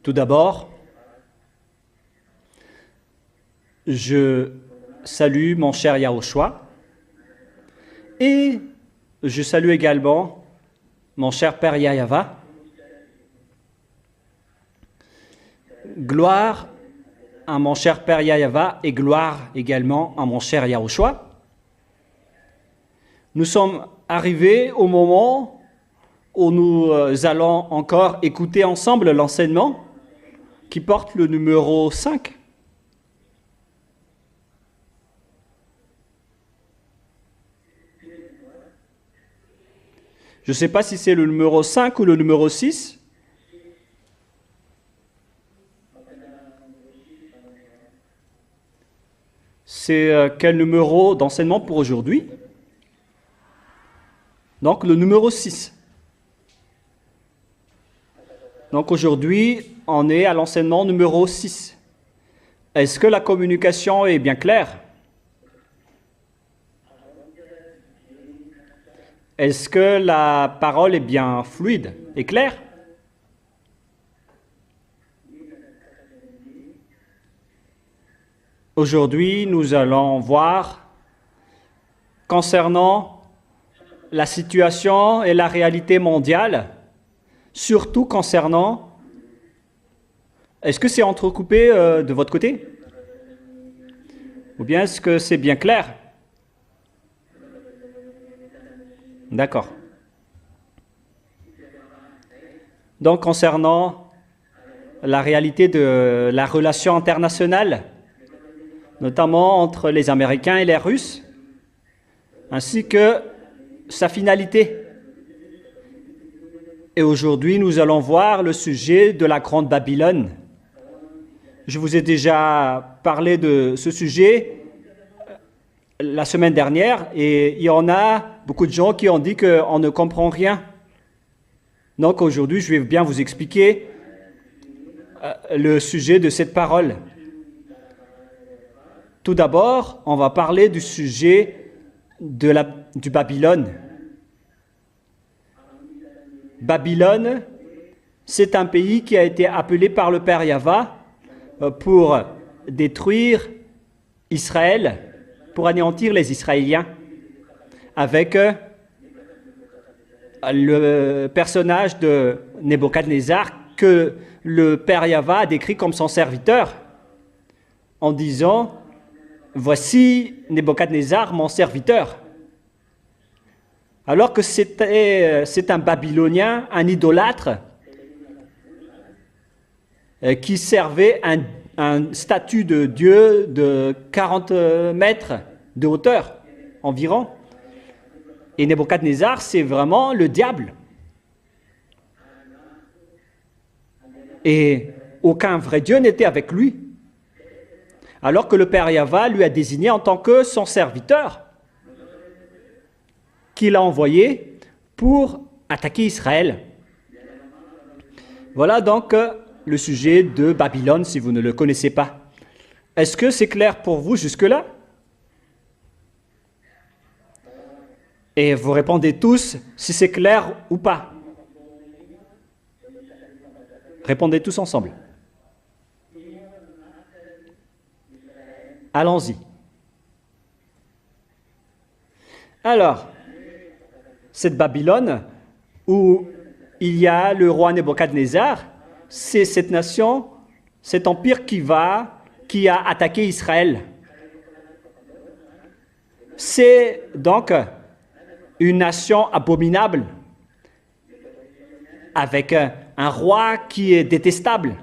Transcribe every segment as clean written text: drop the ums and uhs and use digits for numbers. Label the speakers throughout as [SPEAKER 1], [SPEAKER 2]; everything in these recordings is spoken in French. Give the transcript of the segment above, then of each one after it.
[SPEAKER 1] Tout d'abord, je salue mon cher Yahushua et je salue également mon cher Père Yahava. Gloire à mon cher Père Yahava et gloire également à mon cher Yahushua. Nous sommes arrivés au moment où nous allons encore écouter ensemble l'enseignement qui porte le numéro 5. Je ne sais pas si c'est le numéro 5 ou le numéro 6. C'est quel numéro d'enseignement pour aujourd'hui? Donc le numéro 6. Donc aujourd'hui, on est à l'enseignement numéro 6. Est-ce que la communication est bien claire? Est-ce que la parole est bien fluide et claire? Aujourd'hui, nous allons voir concernant la situation et la réalité mondiale, surtout concernant... Est-ce que c'est entrecoupé de votre côté? Ou bien est-ce que c'est bien clair? D'accord. Donc, concernant la réalité de la relation internationale, notamment entre les Américains et les Russes, ainsi que sa finalité. Et aujourd'hui, nous allons voir le sujet de la Grande Babylone. Je vous ai déjà parlé de ce sujet la semaine dernière et il y en a beaucoup de gens qui ont dit qu'on ne comprend rien. Donc aujourd'hui, je vais bien vous expliquer le sujet de cette parole. Tout d'abord, on va parler du sujet du Babylone. Babylone, c'est un pays qui a été appelé par le Père Yahva pour détruire Israël, pour anéantir les Israéliens, avec le personnage de Nebuchadnezzar que le Père Yahva a décrit comme son serviteur, en disant « Voici Nebuchadnezzar, mon serviteur ». Alors que c'est un Babylonien, un idolâtre, qui servait un statut de Dieu de 40 mètres de hauteur environ. Et Nebuchadnezzar, c'est vraiment le diable. Et aucun vrai Dieu n'était avec lui. Alors que le Père Yahva lui a désigné en tant que son serviteur, qu'il a envoyé pour attaquer Israël. Voilà donc le sujet de Babylone, si vous ne le connaissez pas. Est-ce que c'est clair pour vous jusque-là? Et vous répondez tous si c'est clair ou pas. Répondez tous ensemble. Allons-y. Alors, cette Babylone, où il y a le roi Nebuchadnezzar, c'est cette nation, cet empire qui a attaqué Israël. C'est donc une nation abominable, avec un roi qui est détestable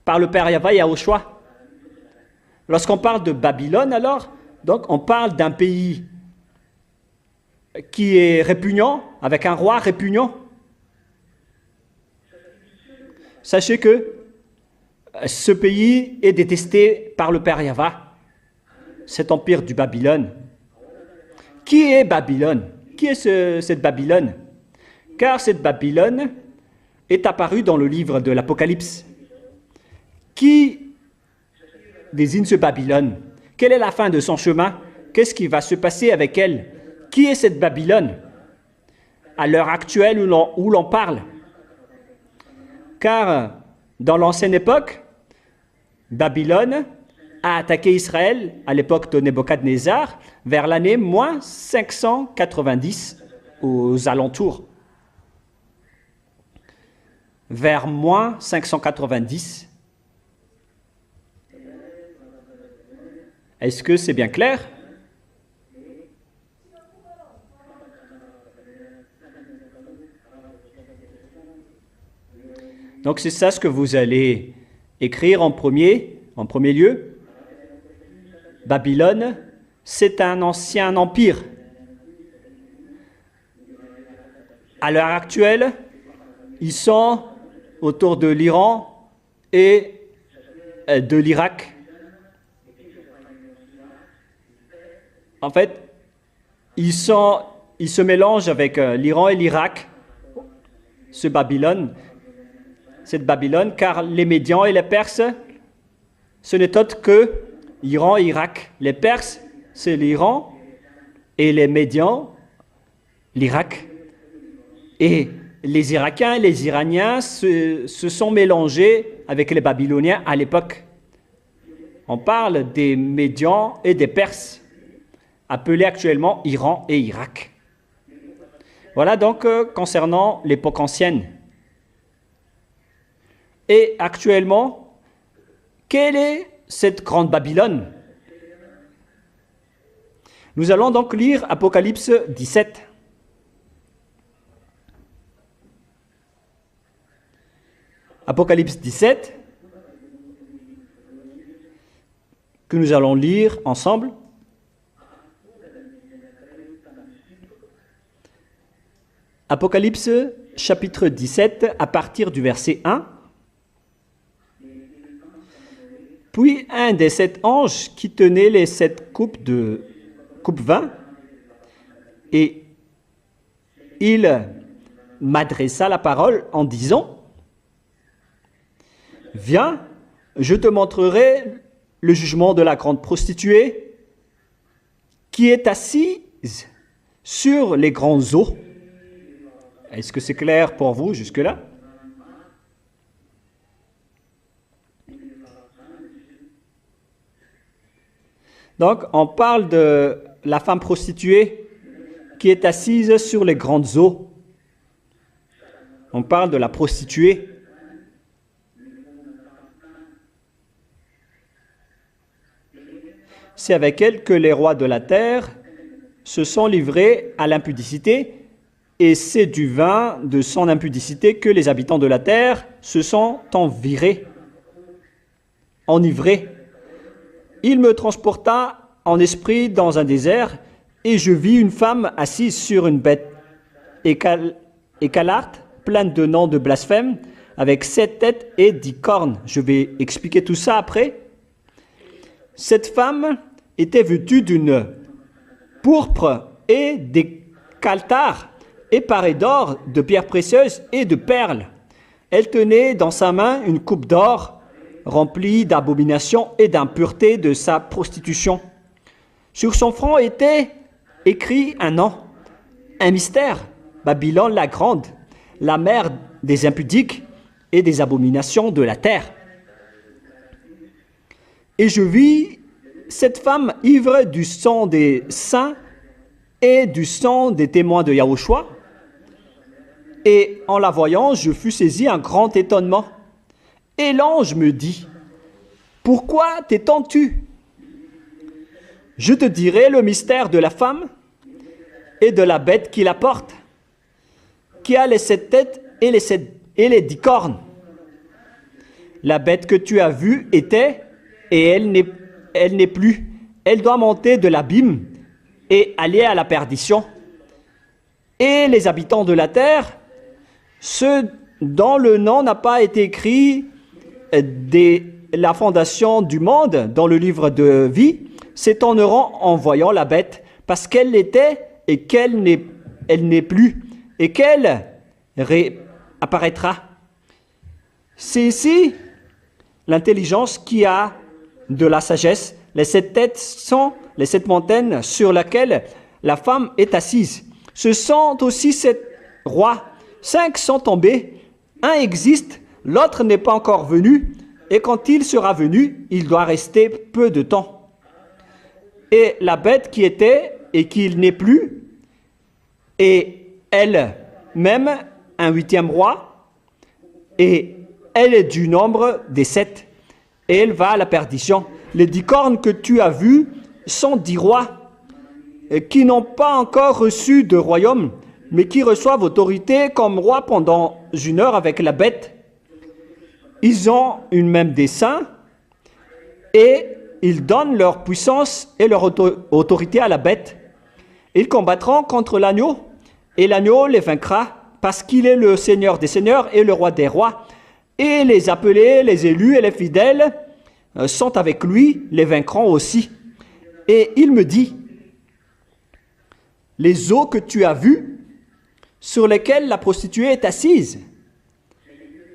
[SPEAKER 1] par le Père Yahva Yahushua. Lorsqu'on parle de Babylone, alors, donc on parle d'un pays qui est répugnant, avec un roi répugnant. Sachez que ce pays est détesté par le Père Yahva, cet empire du Babylone. Qui est Babylone? Qui est cette Babylone? Car cette Babylone est apparue dans le livre de l'Apocalypse. Qui désigne ce Babylone? Quelle est la fin de son chemin? Qu'est-ce qui va se passer avec elle? qui est cette Babylone à l'heure actuelle où l'on parle? Car dans l'ancienne époque, Babylone a attaqué Israël à l'époque de Nebuchadnezzar vers l'année moins 590 aux alentours. Vers moins 590. Est-ce que c'est bien clair? Donc c'est ça ce que vous allez écrire en premier lieu. Babylone, c'est un ancien empire. À l'heure actuelle, ils sont autour de l'Iran et de l'Irak. En fait, ils se mélangent avec l'Iran et l'Irak, cette Babylone, car les Médians et les Perses, ce n'est autre que Iran et Irak. Les Perses, c'est l'Iran, et les Médians, l'Irak. Et les Irakiens et les Iraniens se sont mélangés avec les Babyloniens à l'époque. On parle des Médians et des Perses, appelés actuellement Iran et Irak. Voilà donc concernant l'époque ancienne. Et actuellement, quelle est cette grande Babylone? Nous allons donc lire Apocalypse 17. Apocalypse 17, que nous allons lire ensemble. Apocalypse chapitre 17 à partir du verset 1. Puis un des 7 anges qui tenait les 7 coupes vin, et il m'adressa la parole en disant: Viens, je te montrerai le jugement de la grande prostituée qui est assise sur les grandes eaux. Est-ce que c'est clair pour vous jusque-là? Donc, on parle de la femme prostituée qui est assise sur les grandes eaux. On parle de la prostituée. C'est avec elle que les rois de la terre se sont livrés à l'impudicité, et c'est du vin de son impudicité que les habitants de la terre se sont enivrés. Il me transporta en esprit dans un désert, et je vis une femme assise sur une bête écarlate, pleine de noms de blasphème, avec 7 têtes et 10 cornes. Je vais expliquer tout ça après. Cette femme était vêtue d'une pourpre et des caltars, et parée d'or, de pierres précieuses et de perles. Elle tenait dans sa main une coupe d'or remplie d'abominations et d'impuretés de sa prostitution. Sur son front était écrit un nom, un mystère: Babylone la grande, la mère des impudiques et des abominations de la terre. Et je vis cette femme ivre du sang des saints et du sang des témoins de Yahushua. Et en la voyant, je fus saisi un grand étonnement. Et l'ange me dit: Pourquoi t'étonnes-tu? Je te dirai le mystère de la femme et de la bête qui la porte, qui a les 7 têtes et les 10 cornes. La bête que tu as vue était, et elle n'est plus. Elle doit monter de l'abîme et aller à la perdition. Et les habitants de la terre, ceux dont le nom n'a pas été écrit dès la fondation du monde dans le livre de vie, s'étonneront en voyant la bête, parce qu'elle était et qu'elle n'est plus, et qu'elle réapparaîtra. C'est ici l'intelligence qui a de la sagesse. Les 7 têtes sont les 7 montagnes sur lesquelles la femme est assise. Ce sont aussi 7 rois. 5 sont tombés. Un existe, l'autre n'est pas encore venu. Et quand il sera venu, il doit rester peu de temps. Et la bête qui était et qui n'est plus, et elle-même un 8e roi, et elle est du nombre des 7, et elle va à la perdition. Les 10 cornes que tu as vues sont 10 rois qui n'ont pas encore reçu de royaume, mais qui reçoivent autorité comme roi pendant 1 heure avec la bête. Ils ont une même dessein et ils donnent leur puissance et leur autorité à la bête. Ils combattront contre l'agneau et l'agneau les vaincra parce qu'il est le Seigneur des seigneurs et le roi des rois. Et les appelés, les élus et les fidèles sont avec lui, les vaincront aussi. Et il me dit, les eaux que tu as vues, sur lesquelles la prostituée est assise,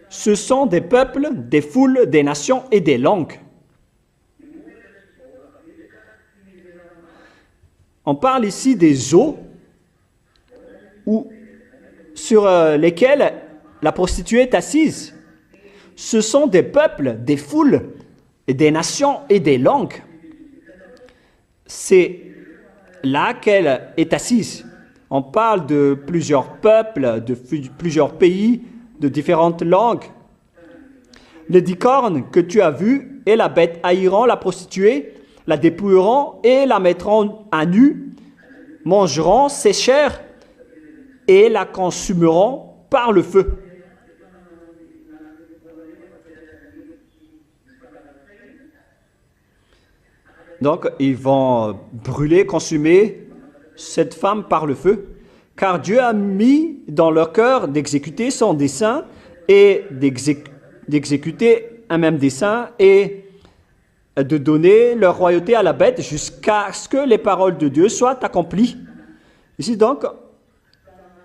[SPEAKER 1] ce sont des peuples, des foules, des nations et des langues. On parle ici des eaux sur lesquelles la prostituée est assise. Ce sont des peuples, des foules, et des nations et des langues. C'est là qu'elle est assise. On parle de plusieurs peuples, de plusieurs pays, de différentes langues. Les 10 cornes que tu as vues et la bête haïront la prostituée, la dépouilleront et la mettront à nu, mangeront ses chairs et la consumeront par le feu. Donc, ils vont brûler, consumer cette femme par le feu, car Dieu a mis dans leur cœur d'exécuter son dessein et d'exécuter un même dessein et de donner leur royauté à la bête jusqu'à ce que les paroles de Dieu soient accomplies. Ici donc,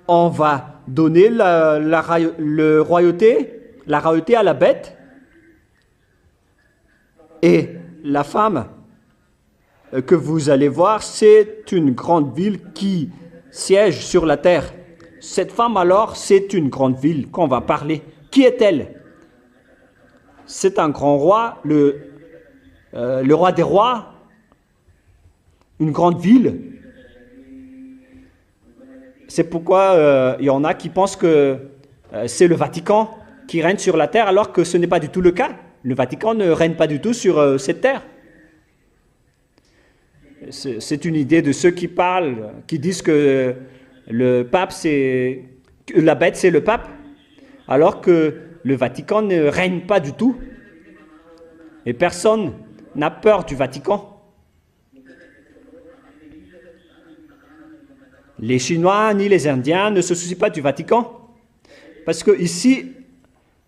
[SPEAKER 1] on va donner la royauté à la bête et la femme que vous allez voir, c'est une grande ville qui siège sur la terre. Cette femme alors, c'est une grande ville qu'on va parler. Qui est-elle? C'est un grand roi, le roi des rois, une grande ville. C'est pourquoi il y en a qui pensent que c'est le Vatican qui règne sur la terre, alors que ce n'est pas du tout le cas. Le Vatican ne règne pas du tout sur cette terre. C'est une idée de ceux qui parlent, qui disent que le pape, la bête, c'est le pape, alors que le Vatican ne règne pas du tout. Et personne n'a peur du Vatican. Les Chinois ni les Indiens ne se soucient pas du Vatican. Parce que ici,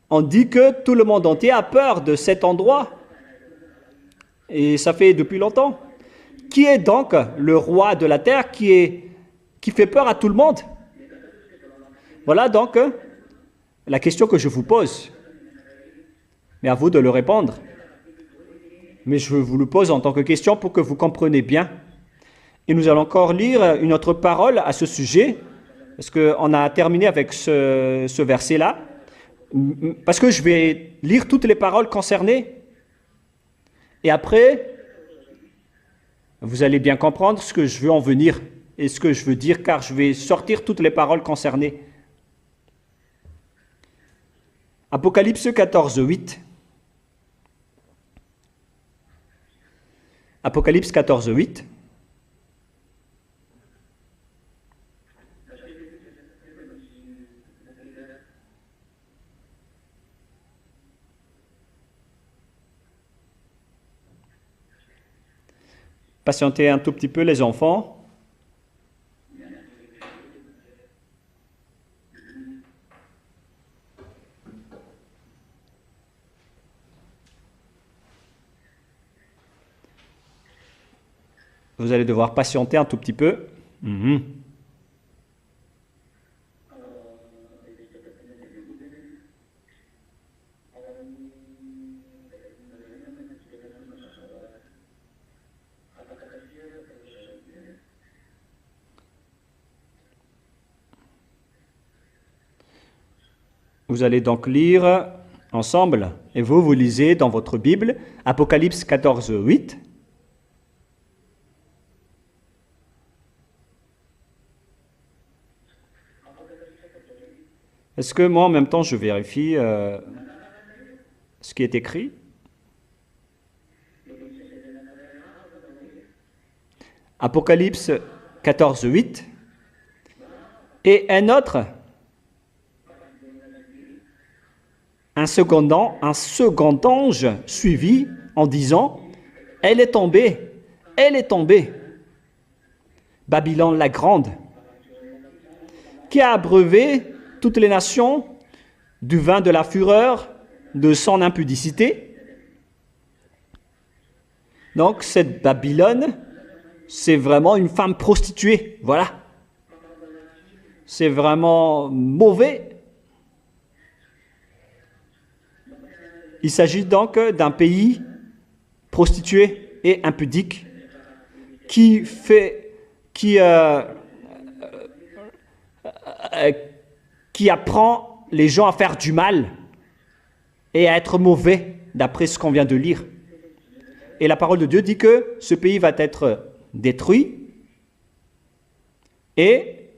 [SPEAKER 1] on dit que tout le monde entier a peur de cet endroit. Et ça fait depuis longtemps. Qui est donc le roi de la terre qui fait peur à tout le monde? Voilà donc la question que je vous pose. Mais à vous de le répondre. Mais je vous le pose en tant que question pour que vous compreniez bien. Et nous allons encore lire une autre parole à ce sujet, parce qu'on a terminé avec ce verset-là, parce que je vais lire toutes les paroles concernées. Et après, vous allez bien comprendre ce que je veux en venir et ce que je veux dire, car je vais sortir toutes les paroles concernées. Apocalypse 14, 8. Apocalypse 14, 8. Patientez un tout petit peu les enfants. Vous allez devoir patienter un tout petit peu. Vous allez donc lire ensemble, et vous lisez dans votre Bible, Apocalypse 14, 8. Est-ce que moi, en même temps, je vérifie ce qui est écrit? Apocalypse 14, 8. Et un autre, un second ange suivit en disant, elle est tombée, Babylone la grande, qui a abreuvé toutes les nations du vin de la fureur de son impudicité. Donc cette Babylone, c'est vraiment une femme prostituée, voilà. C'est vraiment mauvais. Il s'agit donc d'un pays prostitué et impudique qui apprend les gens à faire du mal et à être mauvais, d'après ce qu'on vient de lire. Et la parole de Dieu dit que ce pays va être détruit et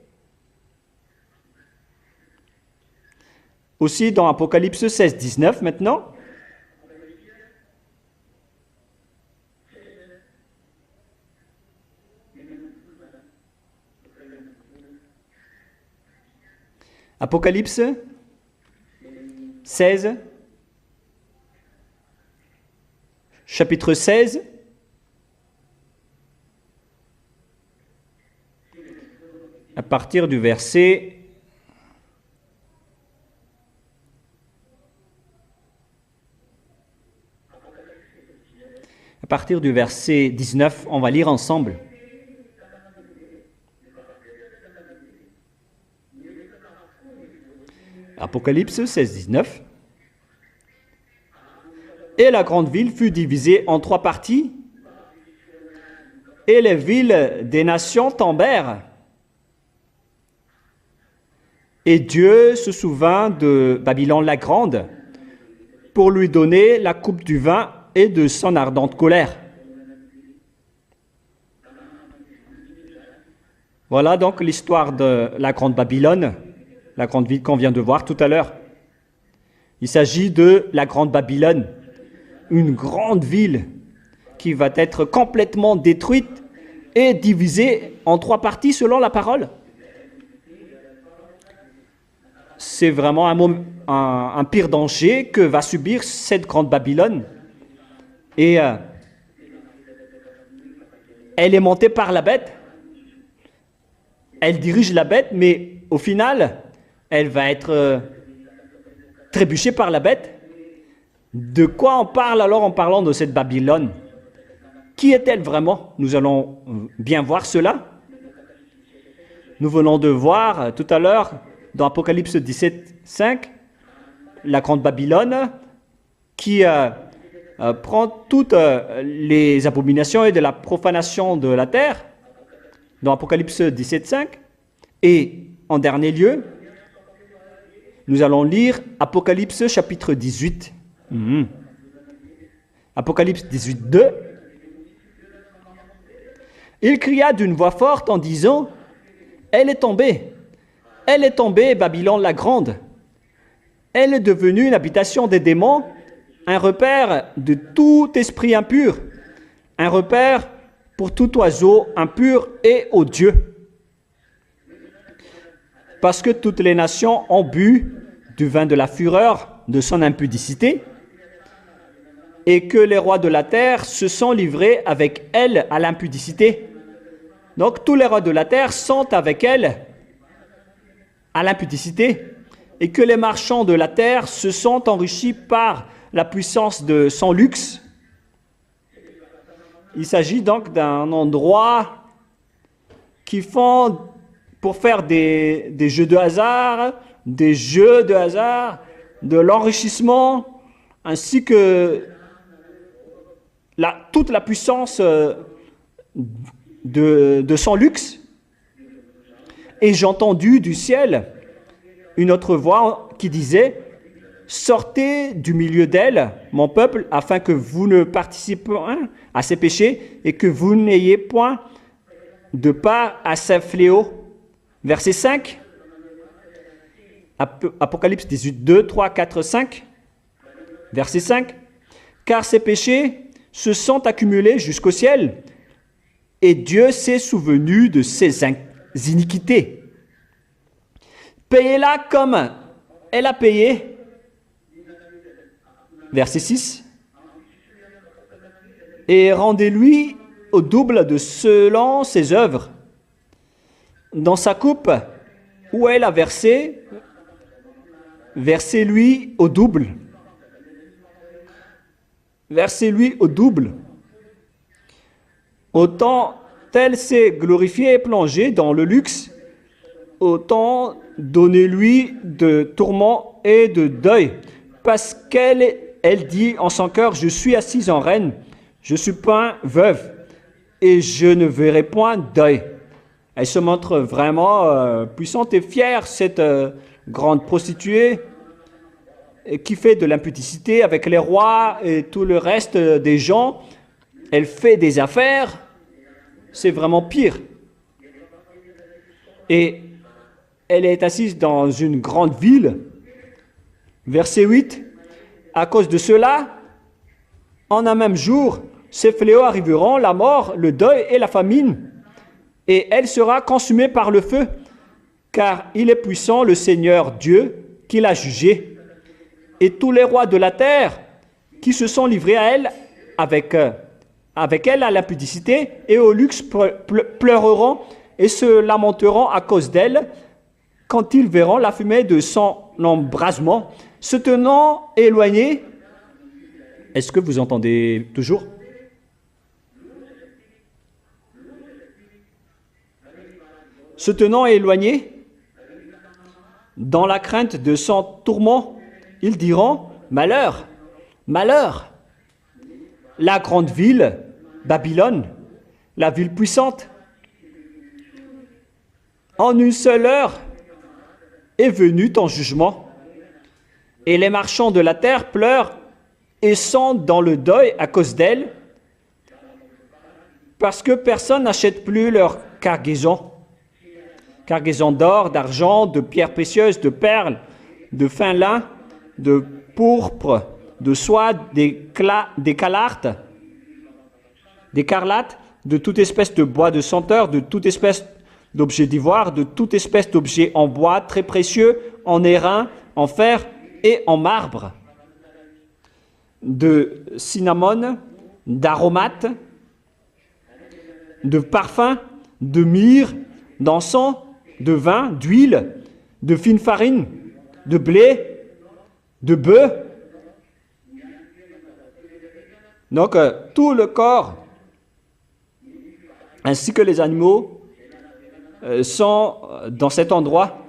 [SPEAKER 1] aussi dans Apocalypse 16, 19 maintenant. Apocalypse 16, chapitre 16, à partir du verset 19, on va lire ensemble. Apocalypse 16, 19. Et la grande ville fut divisée en 3 parties, et les villes des nations tombèrent. Et Dieu se souvint de Babylone la grande pour lui donner la coupe du vin et de son ardente colère. Voilà donc l'histoire de la grande Babylone, la grande ville qu'on vient de voir tout à l'heure. Il s'agit de la grande Babylone, une grande ville qui va être complètement détruite et divisée en 3 parties selon la parole. C'est vraiment un pire danger que va subir cette grande Babylone. Et elle est montée par la bête. Elle dirige la bête, mais au final, elle va être trébuchée par la bête. De quoi on parle alors en parlant de cette Babylone? Qui est-elle vraiment? Nous allons bien voir cela. Nous venons de voir tout à l'heure, dans Apocalypse 17, 5, la grande Babylone qui prend toutes les abominations et de la profanation de la terre, dans Apocalypse 17, 5. Et en dernier lieu, nous allons lire Apocalypse chapitre 18. Apocalypse 18, 2. Il cria d'une voix forte en disant, elle est tombée, Babylone la grande. Elle est devenue une habitation des démons, un repère de tout esprit impur, un repère pour tout oiseau impur et odieux. Parce que toutes les nations ont bu du vin de la fureur de son impudicité, et que les rois de la terre se sont livrés avec elle à l'impudicité. Donc tous les rois de la terre sont avec elle à l'impudicité, et que les marchands de la terre se sont enrichis par la puissance de son luxe. Il s'agit donc d'un endroit qui font pour faire des jeux de hasard, de l'enrichissement, ainsi que toute la puissance de son luxe. Et j'ai entendu du ciel une autre voix qui disait, sortez du milieu d'elle, mon peuple, afin que vous ne participiez point à ses péchés et que vous n'ayez point de part à ses fléaux. Verset 5, Apocalypse 18, 2, 3, 4, 5. Verset 5. Car ses péchés se sont accumulés jusqu'au ciel, et Dieu s'est souvenu de ses iniquités. Payez-la comme elle a payé. Verset 6. Et rendez-lui au double de selon ses œuvres. Dans sa coupe où elle a versé, versez-lui au double. Versez-lui au double. Autant elle s'est glorifiée et plongée dans le luxe, autant donnez-lui de tourments et de deuil, parce qu'elle dit en son cœur, je suis assise en reine, je suis point veuve, et je ne verrai point deuil. Elle se montre vraiment puissante et fière, cette grande prostituée, qui fait de l'impudicité avec les rois et tout le reste des gens. Elle fait des affaires, c'est vraiment pire. Et elle est assise dans une grande ville. Verset 8. À cause de cela, en un même jour, ces fléaux arriveront, la mort, le deuil et la famine, et elle sera consumée par le feu, car il est puissant, le Seigneur Dieu, qui l'a jugée. Et tous les rois de la terre qui se sont livrés à elle, avec elle à l'impudicité et au luxe, pleureront et se lamenteront à cause d'elle quand ils verront la fumée de son embrasement, se tenant éloignés. Est-ce que vous entendez toujours? Se tenant éloignés, dans la crainte de son tourment, ils diront, malheur, malheur. La grande ville, Babylone, la ville puissante, en une seule heure est venu ton jugement. Et les marchands de la terre pleurent et sont dans le deuil à cause d'elle, parce que personne n'achète plus leur cargaison d'or, d'argent, de pierres précieuses, de perles, de fin lin, de pourpre, de soie, d'écarlate, de toute espèce de bois de senteur, de toute espèce d'objets d'ivoire, de toute espèce d'objets en bois très précieux, en airain, en fer et en marbre, de cinnamome, d'aromates, de parfums, de myrrhe, d'encens, de vin, d'huile, de fine farine, de blé, de bœuf. Donc, tout le corps, ainsi que les animaux, sont dans cet endroit.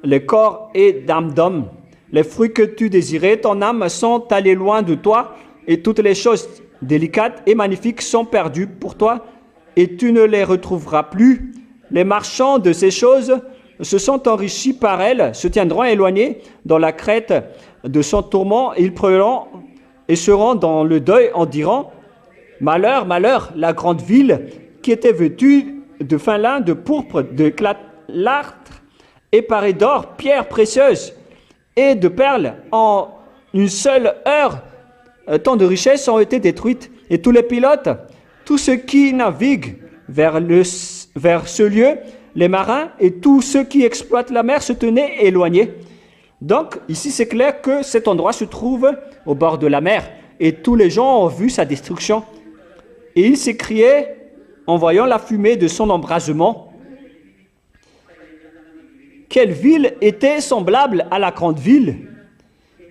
[SPEAKER 1] Le corps est d'âme d'homme. Les fruits que tu désirais, ton âme, sont allés loin de toi, et toutes les choses délicates et magnifiques sont perdues pour toi, et tu ne les retrouveras plus. Les marchands de ces choses se sont enrichis par elles, se tiendront éloignés dans la crête de son tourment, et ils pleureront et seront dans le deuil en dirant, malheur, malheur, la grande ville qui était vêtue de fin lin, de pourpre, de clartre et parée d'or, pierres précieuses et de perles. En une seule heure, tant de richesses ont été détruites, et tous les pilotes, tous ceux qui naviguent vers ce lieu, les marins et tous ceux qui exploitent la mer se tenaient éloignés. Donc, ici, c'est clair que cet endroit se trouve au bord de la mer, et tous les gens ont vu sa destruction. Et ils s'écriaient en voyant la fumée de son embrasement. Quelle ville était semblable à la grande ville?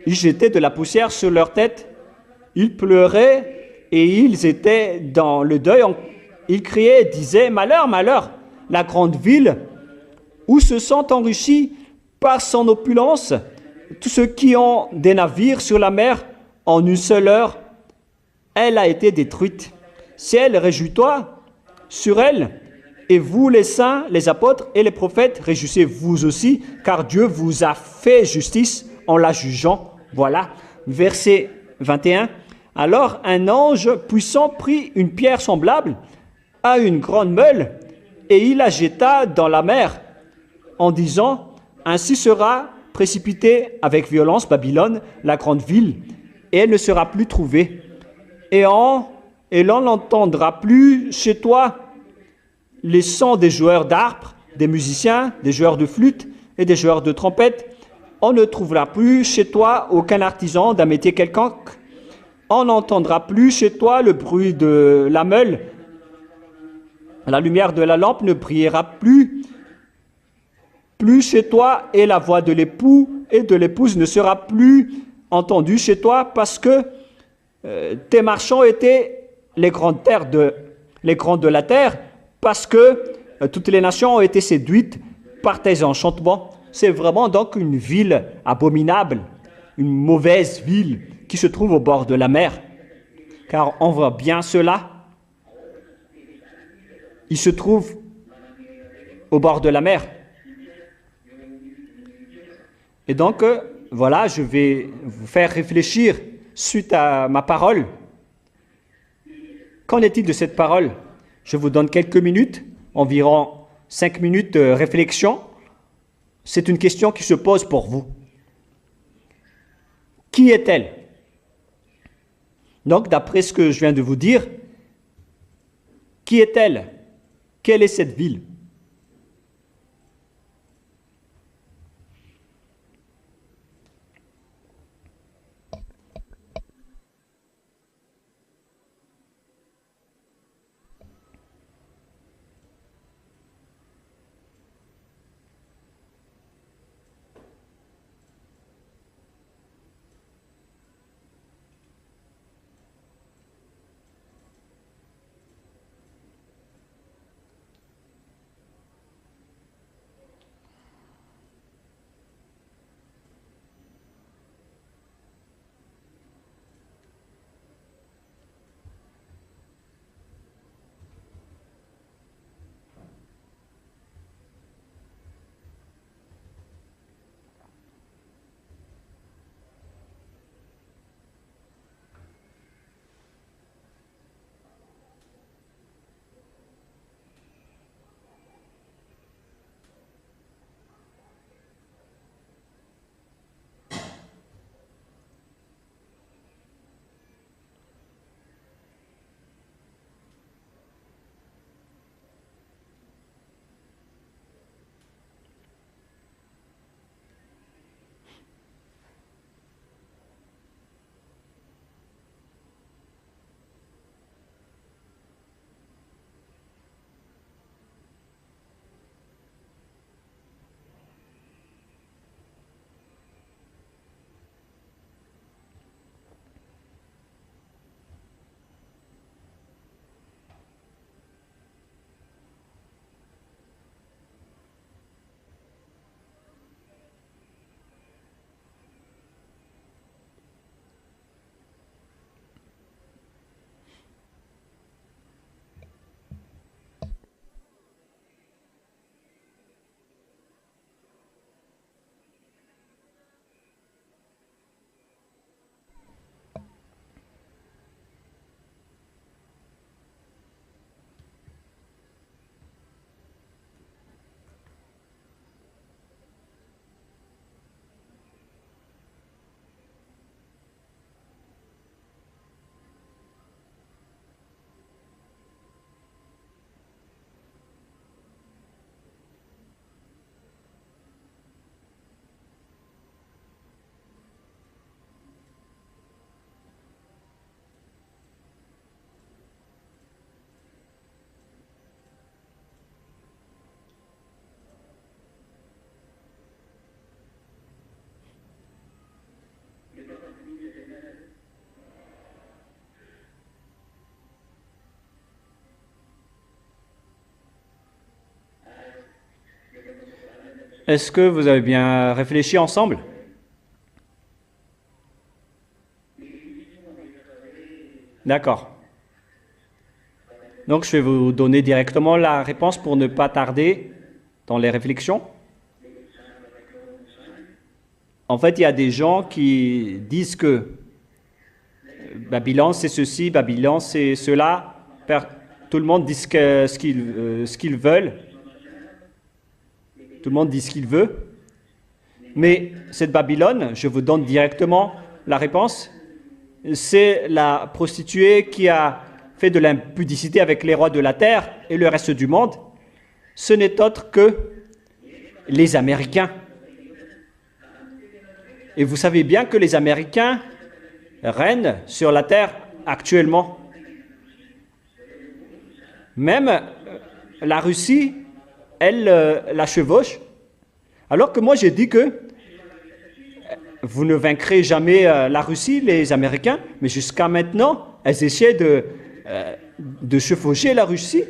[SPEAKER 1] Ils jetaient de la poussière sur leur tête, ils pleuraient et ils étaient dans le deuil. Ils criaient et disaient, malheur, malheur, la grande ville où se sont enrichis par son opulence tous ceux qui ont des navires sur la mer. En une seule heure, elle a été détruite. Ciel, réjouis-toi sur elle, Et vous, les saints, les apôtres et les prophètes, réjouissez-vous aussi, car Dieu vous a fait justice en la jugeant. Voilà, verset 21. Alors un ange puissant prit une pierre semblable à une grande meule et il la jeta dans la mer en disant, ainsi sera précipitée avec violence Babylone, la grande ville, et elle ne sera plus trouvée. Et l'on n'entendra plus chez toi les sons des joueurs d'harpe, des musiciens, des joueurs de flûte et des joueurs de trompette. On ne trouvera plus chez toi aucun artisan d'un métier quelconque. On n'entendra plus chez toi le bruit de la meule. La lumière de la lampe ne brillera plus chez toi, et la voix de l'époux et de l'épouse ne sera plus entendue chez toi, parce que tes marchands étaient les grands de la terre, parce que toutes les nations ont été séduites par tes enchantements. C'est vraiment donc une ville abominable, une mauvaise ville qui se trouve au bord de la mer. Car on voit bien cela. Il se trouve au bord de la mer. Et donc, voilà, je vais vous faire réfléchir suite à ma parole. Qu'en est-il de cette parole? Je vous donne quelques minutes, environ 5 minutes de réflexion. C'est une question qui se pose pour vous. Qui est-elle? Donc, d'après ce que je viens de vous dire, qui est-elle? Quelle est cette ville? Est-ce que vous avez bien réfléchi ensemble? D'accord. Donc, je vais vous donner directement la réponse pour ne pas tarder dans les réflexions. En fait, il y a des gens qui disent que Babylone, c'est ceci, Babylone, c'est cela. Tout le monde dit ce qu'ils veulent. Tout le monde dit ce qu'il veut. Mais cette Babylone, je vous donne directement la réponse, c'est la prostituée qui a fait de l'impudicité avec les rois de la terre et le reste du monde. Ce n'est autre que les Américains. Et vous savez bien que les Américains règnent sur la terre actuellement. Même la Russie, elle la chevauche. Alors que moi, j'ai dit que vous ne vaincrez jamais la Russie, les Américains, mais jusqu'à maintenant, elles essaient de chevaucher la Russie.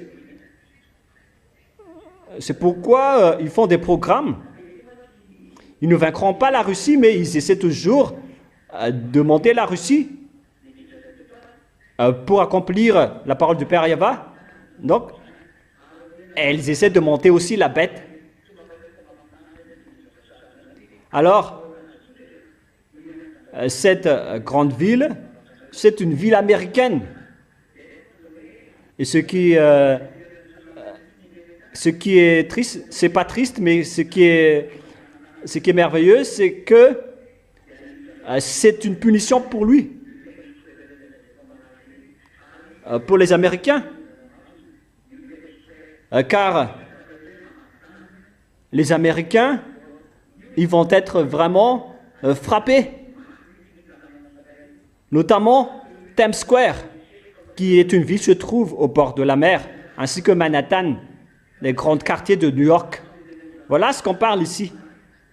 [SPEAKER 1] C'est pourquoi ils font des programmes. Ils ne vaincront pas la Russie, mais ils essaient toujours de monter la Russie pour accomplir la parole du Père Yahva. Donc, elles essaient de monter aussi la bête. Alors, cette grande ville, c'est une ville américaine. Et ce qui est triste, c'est pas triste, mais ce qui est merveilleux, c'est que c'est une punition pour lui, pour les Américains. Car les Américains, ils vont être vraiment frappés. Notamment Times Square, qui est une ville qui se trouve au bord de la mer, ainsi que Manhattan, les grands quartiers de New York. Voilà ce qu'on parle ici.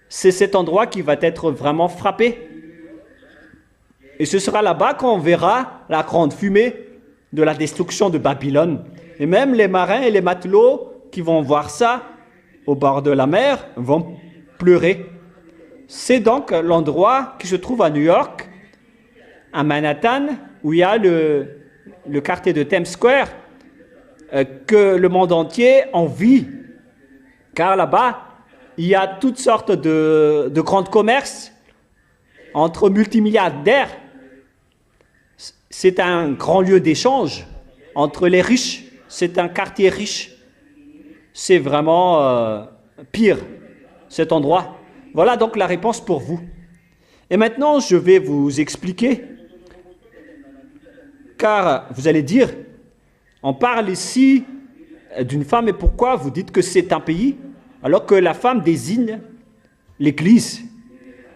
[SPEAKER 1] C'est cet endroit qui va être vraiment frappé. Et ce sera là-bas qu'on verra la grande fumée de la destruction de Babylone. Et même les marins et les matelots qui vont voir ça au bord de la mer vont pleurer. C'est donc l'endroit qui se trouve à New York, à Manhattan, où il y a le quartier de Times Square, que le monde entier envie. Car là-bas, il y a toutes sortes de grands commerces entre multimilliardaires. C'est un grand lieu d'échange entre les riches. C'est un quartier riche. C'est vraiment pire, cet endroit. Voilà donc la réponse pour vous. Et maintenant, je vais vous expliquer. Car vous allez dire, on parle ici d'une femme, et pourquoi vous dites que c'est un pays, alors que la femme désigne l'Église.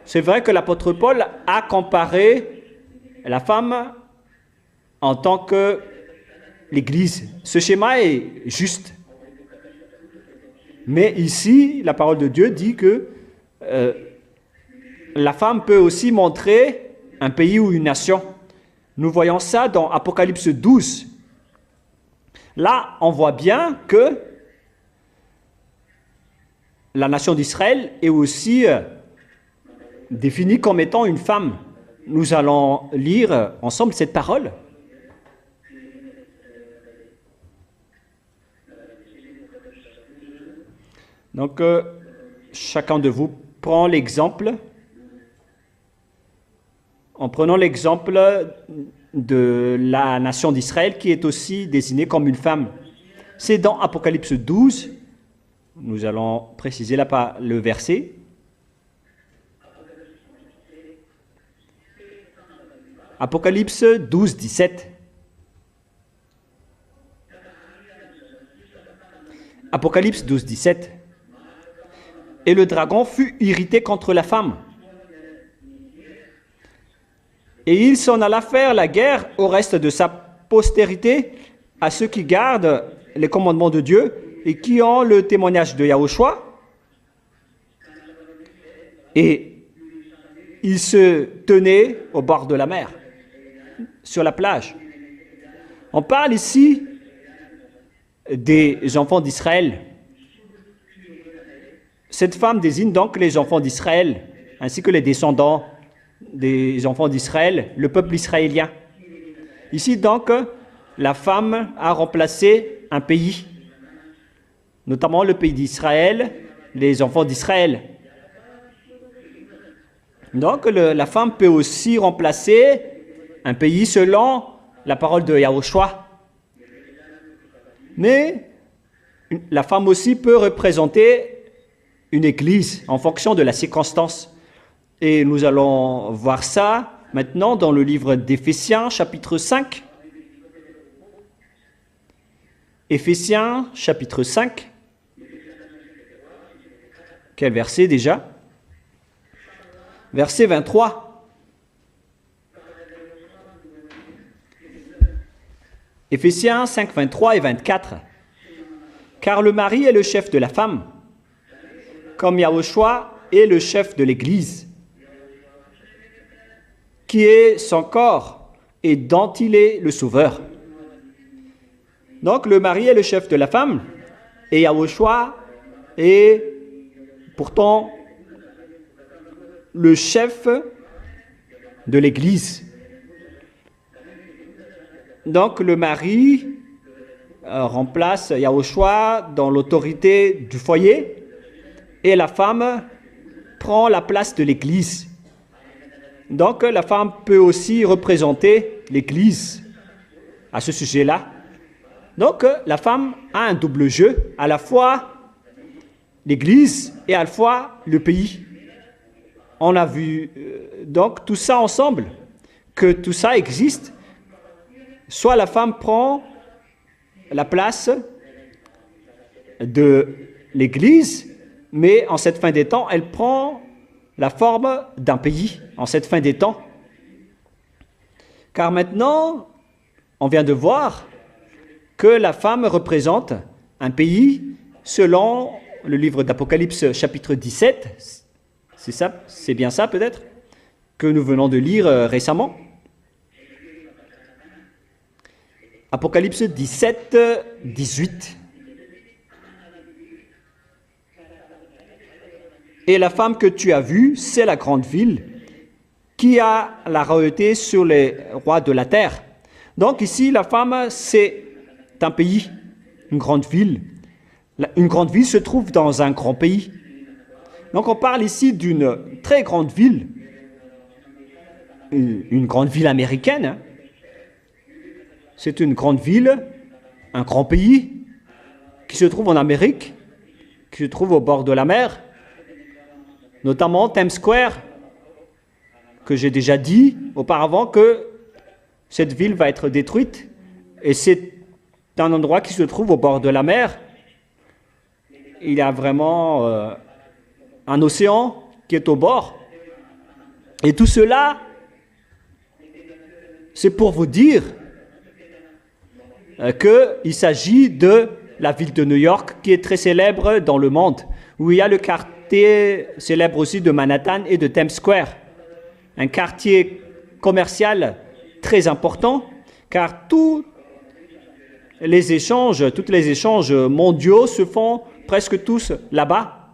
[SPEAKER 1] C'est vrai que l'apôtre Paul a comparé la femme en tant que l'Église. Ce schéma est juste. Mais ici, la parole de Dieu dit que la femme peut aussi montrer un pays ou une nation. Nous voyons ça dans Apocalypse 12. Là, on voit bien que la nation d'Israël est aussi définie comme étant une femme. Nous allons lire ensemble cette parole. Donc, chacun de vous prend l'exemple. En prenant l'exemple de la nation d'Israël qui est aussi désignée comme une femme. C'est dans Apocalypse 12. Nous allons préciser là le verset. Apocalypse 12, 17. Apocalypse 12, 17. Et le dragon fut irrité contre la femme. Et il s'en alla faire la guerre au reste de sa postérité, à ceux qui gardent les commandements de Dieu et qui ont le témoignage de Yahushua. Et il se tenait au bord de la mer, sur la plage. On parle ici des enfants d'Israël. Cette femme désigne donc les enfants d'Israël, ainsi que les descendants des enfants d'Israël, le peuple israélien. Ici donc, la femme a remplacé un pays, notamment le pays d'Israël, les enfants d'Israël. Donc, la femme peut aussi remplacer un pays selon la parole de Yahushua. Mais la femme aussi peut représenter une église en fonction de la circonstance. Et nous allons voir ça maintenant dans le livre d'Éphésiens, chapitre 5. Éphésiens, chapitre 5. Quel verset déjà? Verset 23. Éphésiens 5, 23 et 24. Car le mari est le chef de la femme, comme Yahushua est le chef de l'Église, qui est son corps et dont il est le sauveur. Donc le mari est le chef de la femme, et Yahushua est pourtant le chef de l'Église. Donc le mari remplace Yahushua dans l'autorité du foyer et la femme prend la place de l'Église. Donc la femme peut aussi représenter l'Église à ce sujet-là. Donc la femme a un double jeu, à la fois l'Église et à la fois le pays. On a vu donc tout ça ensemble, que tout ça existe. Soit la femme prend la place de l'Église, mais en cette fin des temps, elle prend la forme d'un pays, en cette fin des temps. Car maintenant, on vient de voir que la femme représente un pays selon le livre d'Apocalypse chapitre 17. C'est ça, c'est bien ça peut-être, que nous venons de lire récemment. Apocalypse 17, 18. Et la femme que tu as vue, c'est la grande ville qui a la royauté sur les rois de la terre. Donc ici, la femme, c'est un pays, une grande ville. Une grande ville se trouve dans un grand pays. Donc on parle ici d'une très grande ville, une grande ville américaine, hein. C'est une grande ville, un grand pays qui se trouve en Amérique, qui se trouve au bord de la mer, notamment Times Square, que j'ai déjà dit auparavant que cette ville va être détruite. Et c'est un endroit qui se trouve au bord de la mer. Il y a vraiment un océan qui est au bord. Et tout cela, c'est pour vous dire qu'il s'agit de la ville de New York qui est très célèbre dans le monde, où il y a le quartier célèbre aussi de Manhattan et de Times Square, un quartier commercial très important, car tous les échanges mondiaux se font presque tous là-bas.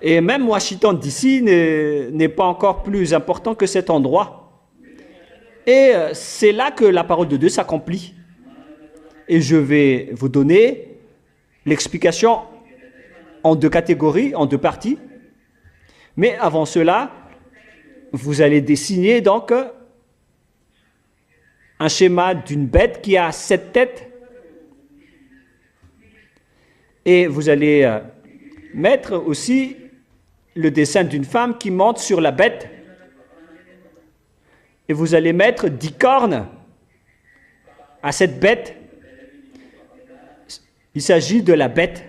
[SPEAKER 1] Et même Washington DC n'est pas encore plus important que cet endroit. Et c'est là que la parole de Dieu s'accomplit. Et je vais vous donner l'explication en deux catégories, en deux parties. Mais avant cela, vous allez dessiner donc un schéma d'une bête qui a 7 têtes. Et vous allez mettre aussi le dessin d'une femme qui monte sur la bête. Et vous allez mettre 10 cornes à cette bête. Il s'agit de la bête.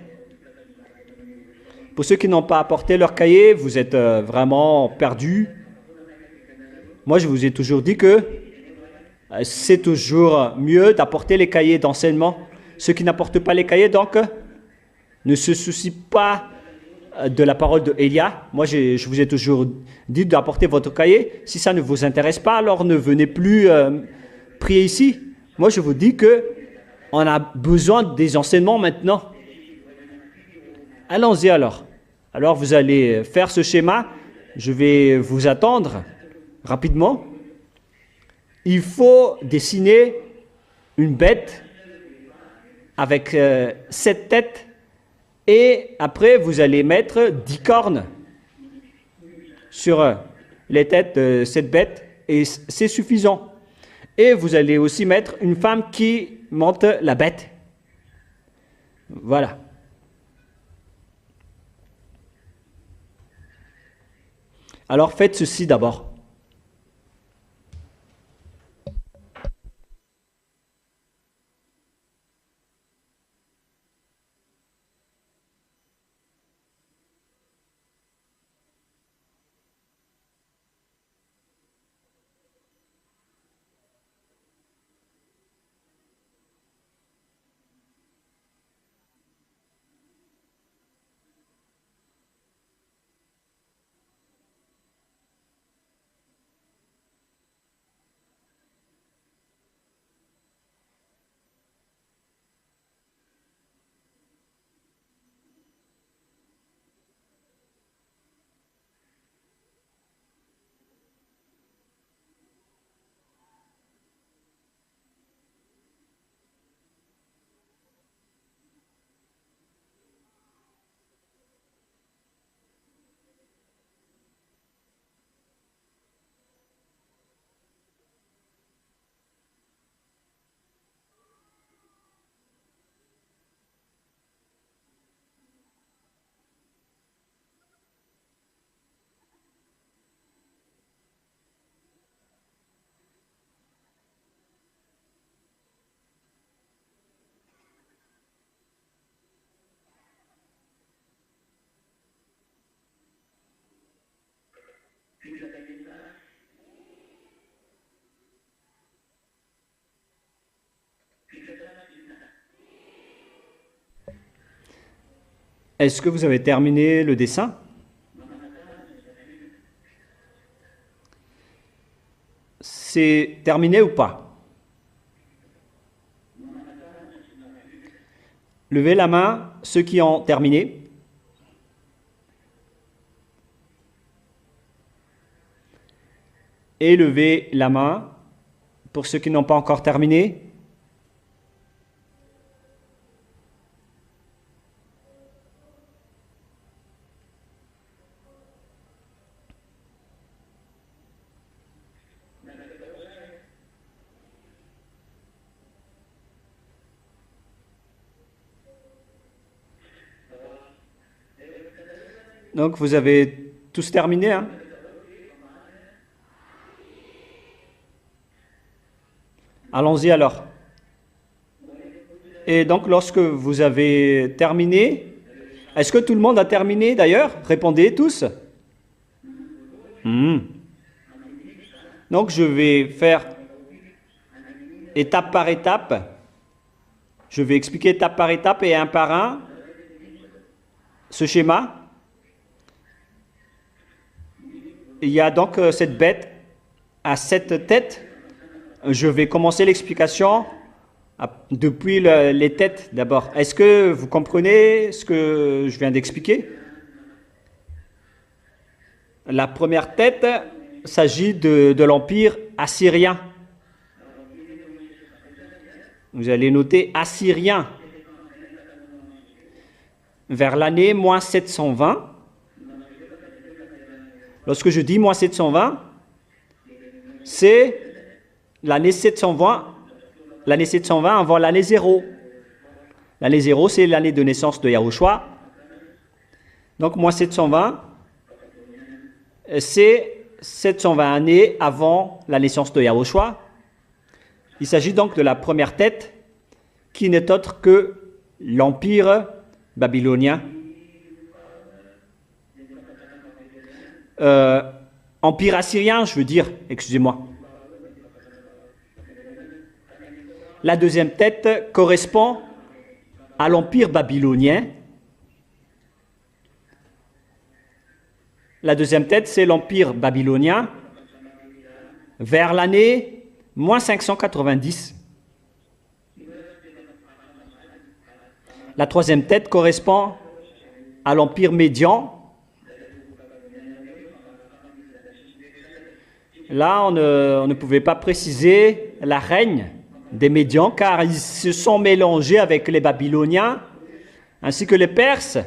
[SPEAKER 1] Pour ceux qui n'ont pas apporté leur cahier, vous êtes vraiment perdus. Moi, je vous ai toujours dit que c'est toujours mieux d'apporter les cahiers d'enseignement. Ceux qui n'apportent pas les cahiers, donc, ne se soucient pas de la parole de Elia. Moi, je vous ai toujours dit d'apporter votre cahier. Si ça ne vous intéresse pas, alors ne venez plus prier ici. Moi, je vous dis que on a besoin des enseignements maintenant. Allons-y alors. Alors, vous allez faire ce schéma. Je vais vous attendre rapidement. Il faut dessiner une bête avec 7 têtes et après vous allez mettre 10 cornes sur les têtes de cette bête et c'est suffisant. Et vous allez aussi mettre une femme qui monte la bête. Voilà. Alors faites ceci d'abord. Est-ce que vous avez terminé le dessin? C'est terminé ou pas? Levez la main, ceux qui ont terminé. Et levez la main pour ceux qui n'ont pas encore terminé. Donc, vous avez tous terminé, hein? Allons-y alors. Et donc, lorsque vous avez terminé, est-ce que tout le monde a terminé d'ailleurs? Répondez tous. Donc, je vais faire étape par étape. Je vais expliquer étape par étape et un par un ce schéma. Il y a donc cette bête à 7 têtes. Je vais commencer l'explication depuis les têtes d'abord. Est-ce que vous comprenez ce que je viens d'expliquer? La première tête s'agit de l'Empire assyrien. Vous allez noter assyrien. Vers l'année moins 720. Lorsque je dis moins 720, c'est l'année 720 avant l'année 0. L'année 0, c'est l'année de naissance de Yahushua. Donc, moins 720, c'est 720 années avant la naissance de Yahushua. Il s'agit donc de la première tête qui n'est autre que l'Empire babylonien. Empire assyrien, je veux dire, excusez-moi. La deuxième tête correspond à l'Empire babylonien. La deuxième tête, c'est l'Empire babylonien vers l'année moins 590. La troisième tête correspond à l'Empire médian. Là, on ne pouvait pas préciser la règne des Médians, car ils se sont mélangés avec les Babyloniens, ainsi que les Perses.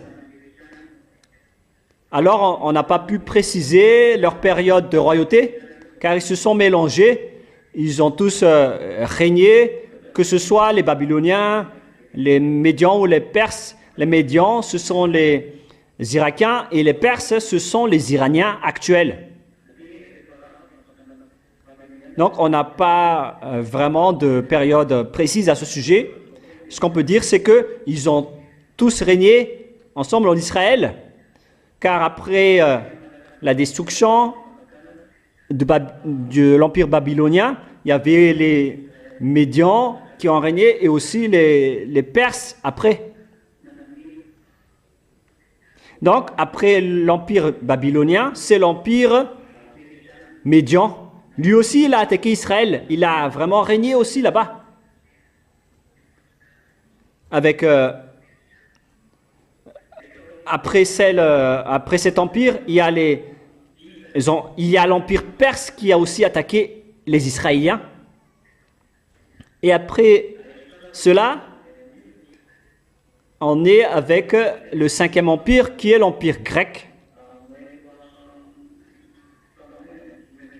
[SPEAKER 1] Alors, on n'a pas pu préciser leur période de royauté, car ils se sont mélangés. Ils ont tous régné, que ce soit les Babyloniens, les Médians ou les Perses. Les Médians, ce sont les Irakiens, et les Perses, ce sont les Iraniens actuels. Donc, on n'a pas vraiment de période précise à ce sujet. Ce qu'on peut dire, c'est qu'ils ont tous régné ensemble en Israël, car après la destruction de l'Empire babylonien, il y avait les Médians qui ont régné et aussi les Perses après. Donc, après l'Empire babylonien, c'est l'Empire médian. Lui aussi, il a attaqué Israël. Il a vraiment régné aussi là-bas. Avec, après cet empire, il y a l'empire perse qui a aussi attaqué les Israéliens. Et après cela, on est avec le 5e empire qui est l'empire grec.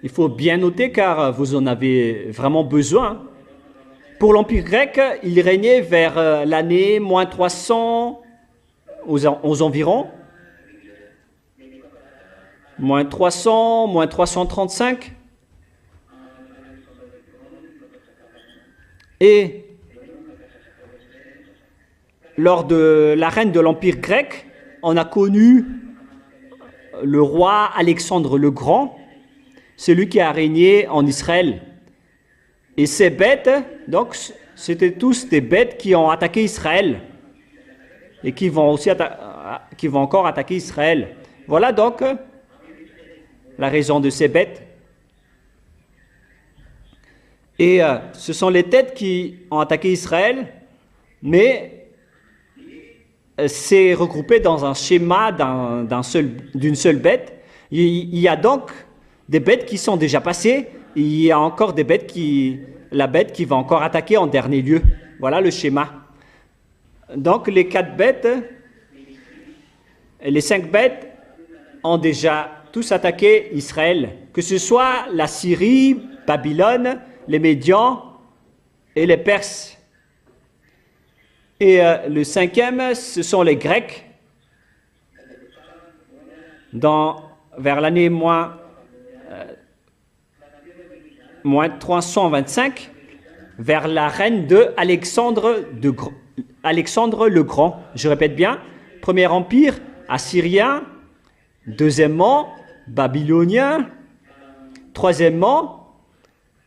[SPEAKER 1] Il faut bien noter car vous en avez vraiment besoin. Pour l'empire grec, il régnait vers l'année moins 300 aux environs. Moins 300, moins 335. Et lors de la règne de l'Empire grec, on a connu le roi Alexandre le Grand, celui qui a régné en Israël. Et ces bêtes, donc, c'était tous des bêtes qui ont attaqué Israël et qui vont encore attaquer Israël. Voilà donc la raison de ces bêtes. Et ce sont les têtes qui ont attaqué Israël, mais c'est regroupé dans un schéma d'une seule bête. Il y a donc des bêtes qui sont déjà passées, et il y a encore des bêtes la bête qui va encore attaquer en dernier lieu. Voilà le schéma. Donc les 4 bêtes, les 5 bêtes ont déjà tous attaqué Israël, que ce soit la Syrie, Babylone, les Médians et les Perses. Et le 5e, ce sont les Grecs. Vers l'année moins 325, vers la règne de Alexandre le Grand. Je répète bien, premier empire assyrien, deuxièmement babylonien, troisièmement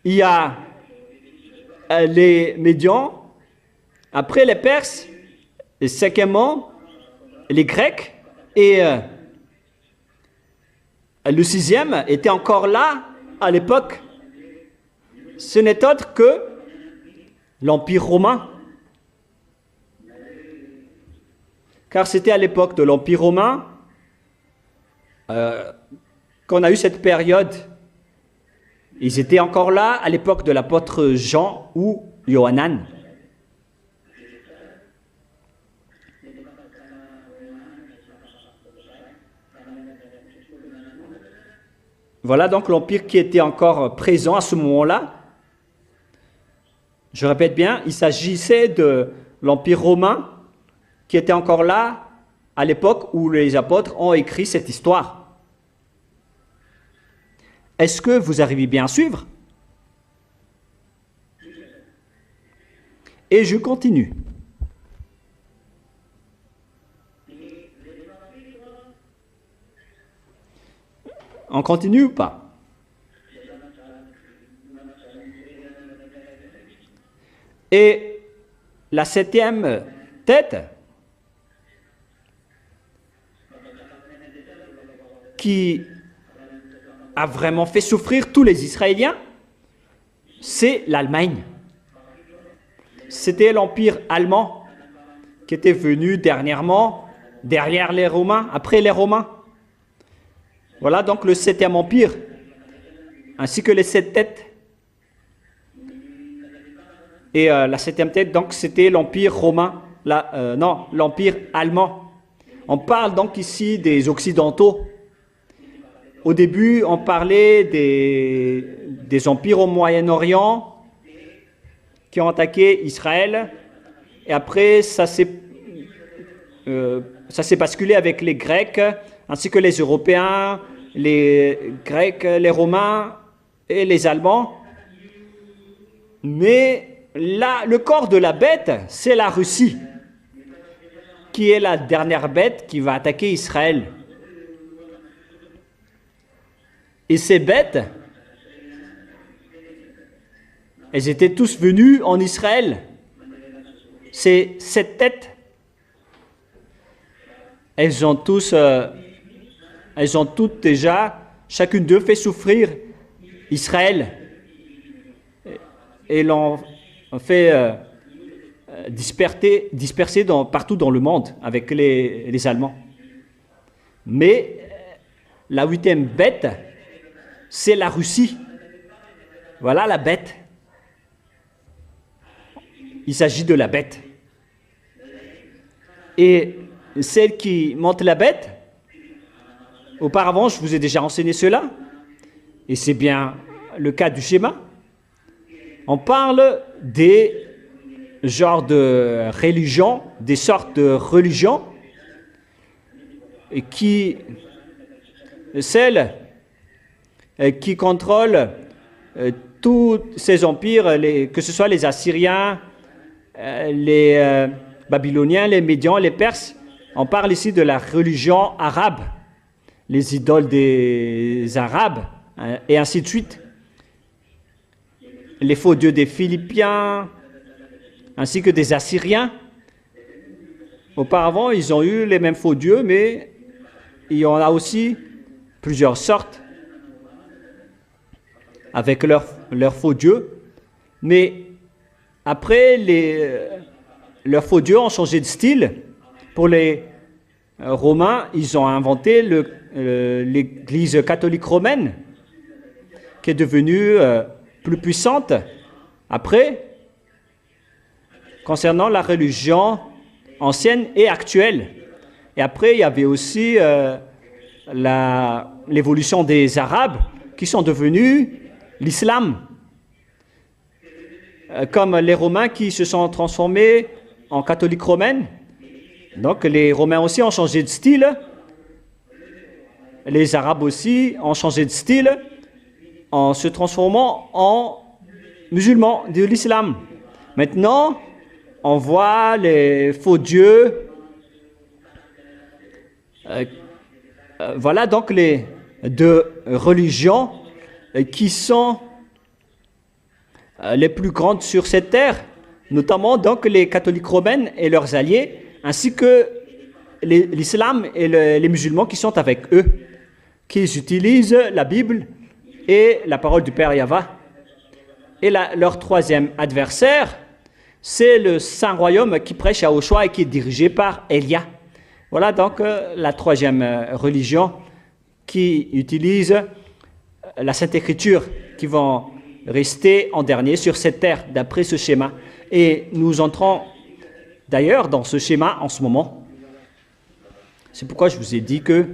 [SPEAKER 1] il y a les Médians, après les Perses, et cinquièmement les Grecs, et le 6e était encore là à l'époque. Ce n'est autre que l'Empire romain. Car c'était à l'époque de l'Empire romain qu'on a eu cette période. Ils étaient encore là à l'époque de l'apôtre Jean ou Yohanan. Voilà donc l'empire qui était encore présent à ce moment-là. Je répète bien, il s'agissait de l'Empire romain qui était encore là à l'époque où les apôtres ont écrit cette histoire. Est-ce que vous arrivez bien à suivre? Et je continue. On continue ou pas? Et la 7e tête qui a vraiment fait souffrir tous les Israéliens, c'est l'Allemagne. C'était l'Empire allemand qui était venu dernièrement, derrière les Romains, après les Romains. Voilà donc le 7e empire, ainsi que les 7 têtes. Et la septième tête, donc, c'était l'Empire romain, non, l'Empire allemand. On parle donc ici des Occidentaux. Au début, on parlait des empires au Moyen-Orient qui ont attaqué Israël. Et après, ça s'est basculé avec les Grecs, ainsi que les Européens, les Grecs, les Romains et les Allemands. Mais là, le corps de la bête, c'est la Russie, qui est la dernière bête qui va attaquer Israël. Et ces bêtes, elles étaient tous venues en Israël. Ces 7 têtes, elles ont toutes déjà, chacune d'eux fait souffrir Israël. Et l'ont fait disperser partout dans le monde avec les Allemands. Mais la 8e bête, c'est la Russie. Voilà la bête. Il s'agit de la bête. Et celle qui monte la bête, auparavant, je vous ai déjà enseigné cela, et c'est bien le cas du schéma. On parle des genres de religions, des sortes de religions, celles qui contrôlent tous ces empires, que ce soit les Assyriens, les Babyloniens, les Médians, les Perses. On parle ici de la religion arabe, les idoles des Arabes, et ainsi de suite. Les faux dieux des Philippiens, ainsi que des Assyriens. Auparavant, ils ont eu les mêmes faux dieux, mais il y en a aussi plusieurs sortes avec leurs faux dieux. Mais après, leurs faux dieux ont changé de style. Pour les Romains, ils ont inventé l'Église catholique romaine, qui est devenue plus puissante. Après, concernant la religion ancienne et actuelle. Et après, il y avait aussi l'évolution des Arabes qui sont devenus l'islam. Comme les Romains qui se sont transformés en catholiques romaines. Donc les Romains aussi ont changé de style. Les Arabes aussi ont changé de style en se transformant en musulmans de l'islam. Maintenant, on voit les faux dieux. Voilà donc les deux religions qui sont les plus grandes sur cette terre, notamment donc les catholiques romaines et leurs alliés, ainsi que l'islam et les musulmans qui sont avec eux, qui utilisent la Bible et la parole du Père Yahva. Et leur troisième adversaire, c'est le Saint-Royaume qui prêche à Yahushua et qui est dirigé par Élia. Voilà donc la troisième religion qui utilise la Sainte Écriture, qui vont rester en dernier sur cette terre, d'après ce schéma. Et nous entrons d'ailleurs dans ce schéma en ce moment. C'est pourquoi je vous ai dit que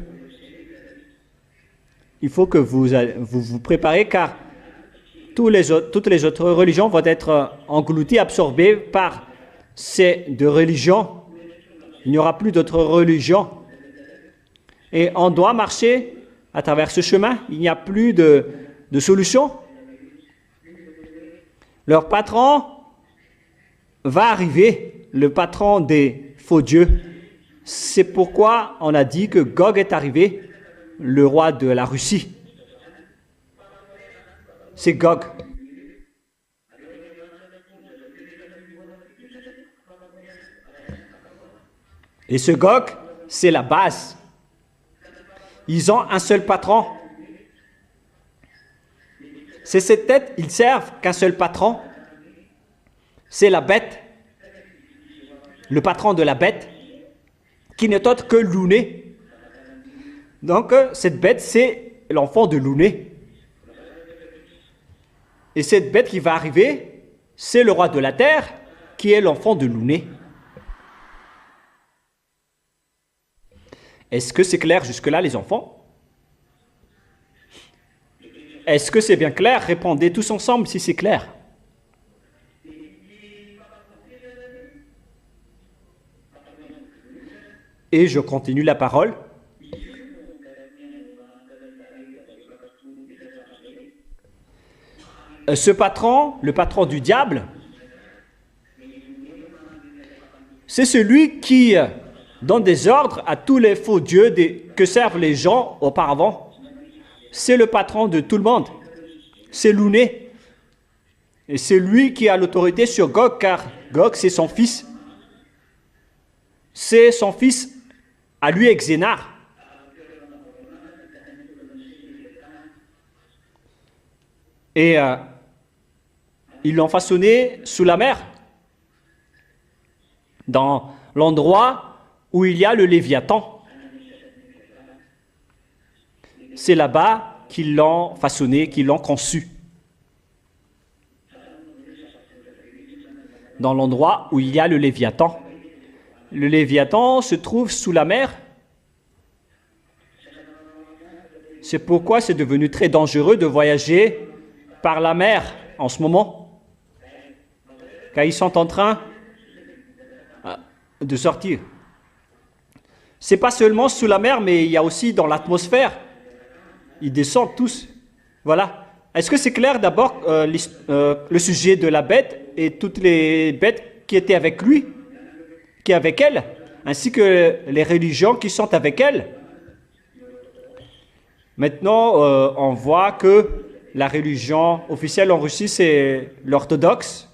[SPEAKER 1] il faut que vous vous préparez, car toutes les autres religions vont être englouties, absorbées par ces deux religions. Il n'y aura plus d'autres religions. Et on doit marcher à travers ce chemin. Il n'y a plus de solution. Leur patron va arriver, le patron des faux dieux. C'est pourquoi on a dit que Gog est arrivé, le roi de la Russie. C'est Gog. Et ce Gog, c'est la base. Ils ont un seul patron. C'est cette tête, ils servent qu'un seul patron. C'est la bête. Le patron de la bête, qui n'est autre que Louné. Donc, cette bête, c'est l'enfant de Louné. Et cette bête qui va arriver, c'est le roi de la terre qui est l'enfant de Louné. Est-ce que c'est clair jusque-là, les enfants? Est-ce que c'est bien clair? Répondez tous ensemble si c'est clair. Et je continue la parole. Ce patron, le patron du diable, c'est celui qui donne des ordres à tous les faux dieux que servent les gens auparavant. C'est le patron de tout le monde. C'est Louné. Et c'est lui qui a l'autorité sur Gog, car Gog, c'est son fils. C'est son fils à lui, Exénar. Et ils l'ont façonné sous la mer, dans l'endroit où il y a le Léviathan. C'est là-bas qu'ils l'ont façonné, qu'ils l'ont conçu. Dans l'endroit où il y a le Léviathan. Le Léviathan se trouve sous la mer. C'est pourquoi c'est devenu très dangereux de voyager par la mer en ce moment. Car ils sont en train de sortir. C'est pas seulement sous la mer, mais il y a aussi dans l'atmosphère. Ils descendent tous. Voilà. Est-ce que c'est clair d'abord le sujet de la bête et toutes les bêtes qui étaient avec lui, qui est avec elle, ainsi que les religions qui sont avec elle? Maintenant, on voit que la religion officielle en Russie, c'est l'orthodoxe.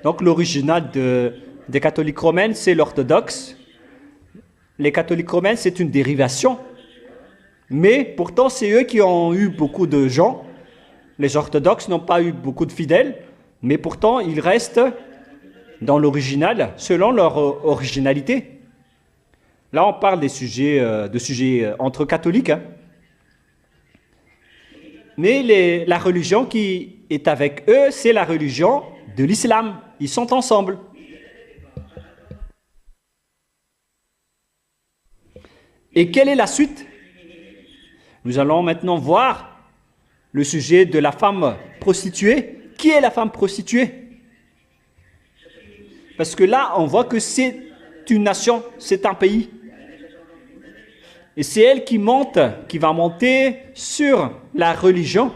[SPEAKER 1] Donc l'original des catholiques romains, c'est l'orthodoxe. Les catholiques romains, c'est une dérivation. Mais pourtant, c'est eux qui ont eu beaucoup de gens. Les orthodoxes n'ont pas eu beaucoup de fidèles, mais pourtant, ils restent dans l'original, selon leur originalité. Là, on parle des sujets, de sujets entre catholiques. Hein. Mais la religion qui est avec eux, c'est la religion de l'islam. Ils sont ensemble. Et quelle est la suite? Nous allons maintenant voir le sujet de la femme prostituée. Qui est la femme prostituée? Parce que là, on voit que c'est une nation, c'est un pays. Et c'est elle qui va monter sur la religion.